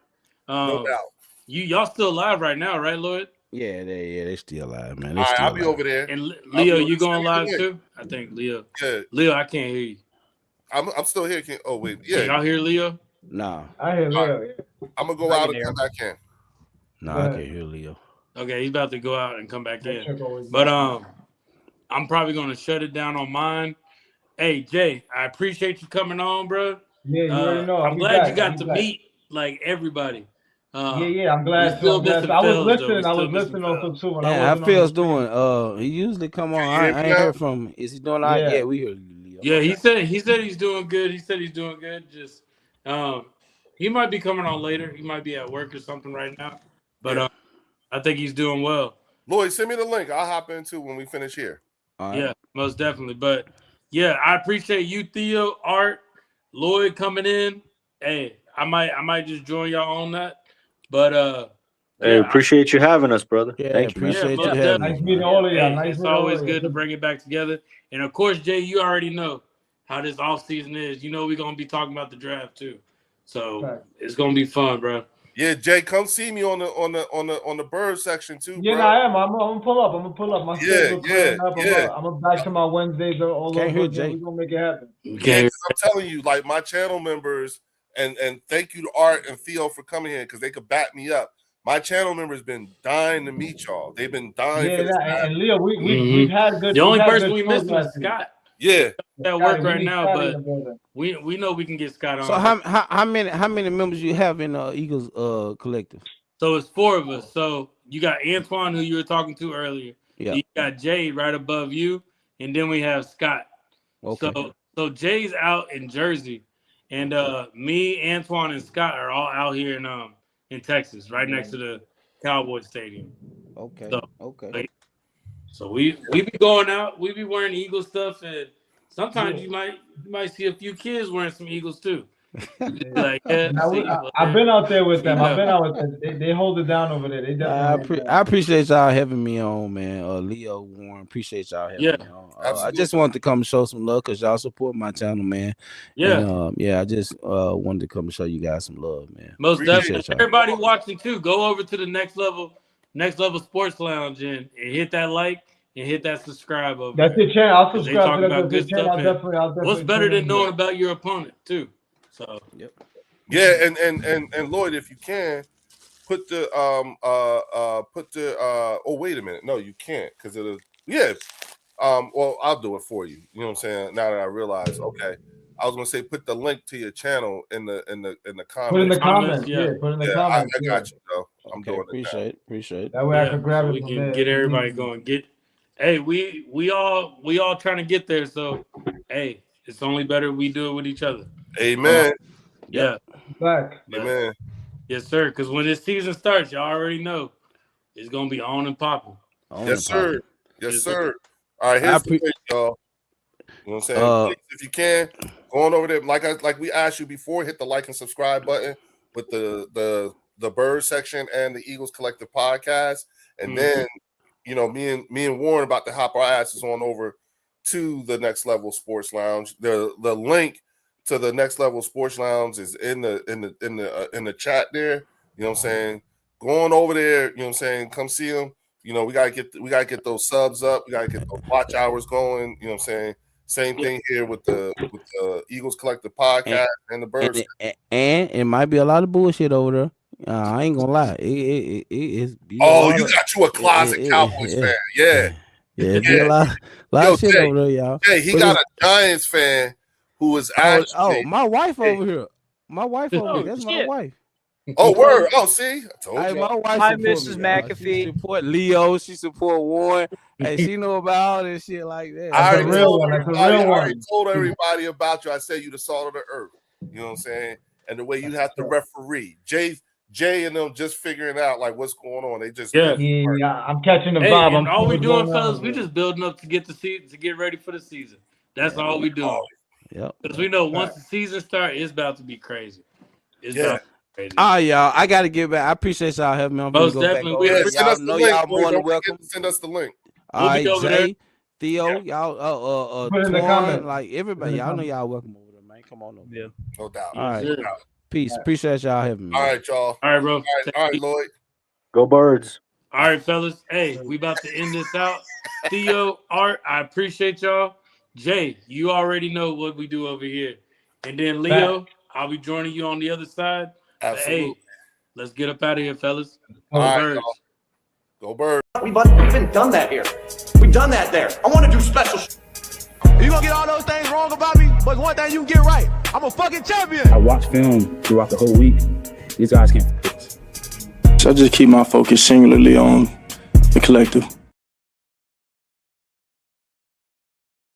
No doubt. Y'all still live right now, right, Lloyd? Yeah, they still live, man. All right, I'll be over there. And Leo, you going live too? I think Leo. Yeah. Leo, I can't hear you. I'm still here. Oh wait, yeah. Can y'all hear Leo? Nah. I hear Leo. Right. I'm gonna go out and come back in. Nah, I can't hear Leo. Okay, he's about to go out and come back in. But I'm probably gonna shut it down on mine. Hey Jay, I appreciate you coming on, bro. Yeah, you already know. I'm glad you got to meet like everybody. Yeah, I'm glad. I was listening on some too. How Phil's doing? He usually come on. I ain't heard from him. Is he doing all right? Yeah, we heard Leo. Yeah, he said he's doing good. Just He might be coming on later. He might be at work or something right now. But I think he's doing well. Lloyd, send me the link. I'll hop in too when we finish here. All right. Yeah, most definitely. But yeah, I appreciate you, Theo, Art, Lloyd coming in. Hey, I might just join y'all on that. But Hey, appreciate you having us, brother. Yeah, Thank you, man. appreciate most you having definitely. me. Nice meeting all of y'all. Hey, Nice it's meeting all always of you. good to bring it back together. And of course, Jay, you already know how this off season is. You know we're gonna be talking about the draft too. So Right. it's gonna be fun, bro. Yeah, Jay, come see me on the bird section too, Yeah, bro. no, I am. I'm gonna pull up. My Yeah, schedule clearing up. yeah. I'm gonna back to my Wednesdays all Can't over hear again. Jay. We're gonna make it happen. Okay. Yeah, 'cause I'm telling you, like my channel members, and thank you to Art and Theo for coming here because they could back me up. My channel members been dying to meet y'all. They've been dying Yeah, for this. and Leo, we've had good. The only we've had person good we shows missed was last week. Scott. Yeah, At work we right need now, Scott in but the building. we know we can get Scott on. So how many members you have in Eagles collective? So it's 4 of us. So you got Antoine, who you were talking to earlier. Yeah. You got Jay right above you, and then we have Scott. Okay. So Jay's out in Jersey, and me, Antoine, and Scott are all out here in Texas, right next to the Cowboy Stadium. Okay. So- Okay. So we be going out, we be wearing Eagle stuff, and sometimes you might see a few kids wearing some Eagles too. Like, yeah, And see, I've been out there with them. Yeah. I've been out with them. They hold it down over there. They definitely. I appreciate y'all having me on, man. Leo, Warren, appreciate y'all having Yeah, me on. I absolutely. just wanted to come show some love because y'all support my channel, man. yeah. And, I just wanted to come and show you guys some love, man. Most Appreciate definitely. y'all. Everybody watching too, go over to the next level sports lounge and hit that like and hit that subscribe over That's there. the channel. I'll 'Cause they subscribe talk to that. about That's good the channel. stuff, I'll and definitely. What's better tune than in. knowing about your opponent too? So yeah, and Lloyd, if you can put the oh wait a minute, no, you can't because it'll well I'll do it for you. You know what I'm saying? Now that I realize, okay, I was gonna say put the link to your channel in the comments. Put in the comments. yeah. Yeah, put in the Yeah, comments. I got you, though. I'm Okay, doing it. Now. appreciate it. That way I yeah, can grab so it we from can there. get everybody going. Hey, we all trying to get there. So hey, it's only better we do it with each other. Amen. Yeah. Back. Amen. Yes, sir. Because when this season starts, y'all already know it's gonna be on and popping. Yes, sir. Yes, sir. All right, here's the thing, y'all. You know what I'm saying? Please, if you can, go on over there. Like we asked you before, hit the like and subscribe button with the Bird section and the Eagles Collective podcast. And then, me and Warren about to hop our asses on over to the Next Level Sports Lounge. The link to the Next Level Sports Lounge is in the chat there. You know what I'm saying? Going over there, you know what I'm saying? Come see them. We gotta get those subs up. We gotta get those watch hours going. You know what I'm saying? Same thing here with the Eagles Collective podcast and the Birds. And it might be a lot of bullshit over there. I ain't gonna lie. It is. Oh, you got you a closet Cowboys fan. Yeah. Yeah, it be a lot of shit over there, y'all. Hey, he got a Giants fan who is actually. My wife over here. My wife over here. That's my wife. Oh, word. Oh, see? I told you. My wife Hi, support Mrs. me, y'all. McAfee. She support Leo. She support Warren. Hey, she know about all this shit like that. I already real told one. That's a everybody, real I already one. told everybody about you. I said you the salt of the earth. You know what I'm saying? And the way you have to referee. Jay and them just figuring out like what's going on. They just Yeah. Yeah, I'm catching the Hey, vibe. and all we what's doing, going fellas, on, we man. just building up to get ready for the season. That's all we doing. Yep. Because we know once the season starts, it's about to be crazy. It's Yeah. about to be crazy. Y'all, I gotta get back. I appreciate y'all having me. I'm Most gonna go back definitely. over Yeah, there. send Y'all us the know link. y'all boy. more than Don't forget welcome. to send us the link. All We'll be right, over there. Jay, Theo, y'all, Put in the Twan, comments. like everybody, Put in the y'all know comments. y'all welcome over there, man. Come on over. Yeah. No doubt. All right. Sure. Peace. Appreciate y'all having me. All right, y'all. All right, bro. All right, Lloyd. Go Birds. All right, fellas. Hey, we about to end this out. Theo, Art, I appreciate y'all. Jay, you already know what we do over here. And then Leo, I'll be joining you on the other side. But, Absolutely. hey, let's get up out of here, fellas. All right, Birds. y'all. Go Birds. We've been done that here. We've done that there. I want to do special. You gonna get all those things wrong about me, but one thing you can get right. I'm a fucking champion. I watch film throughout the whole week. These guys can't fix. So I just keep my focus singularly on the collective.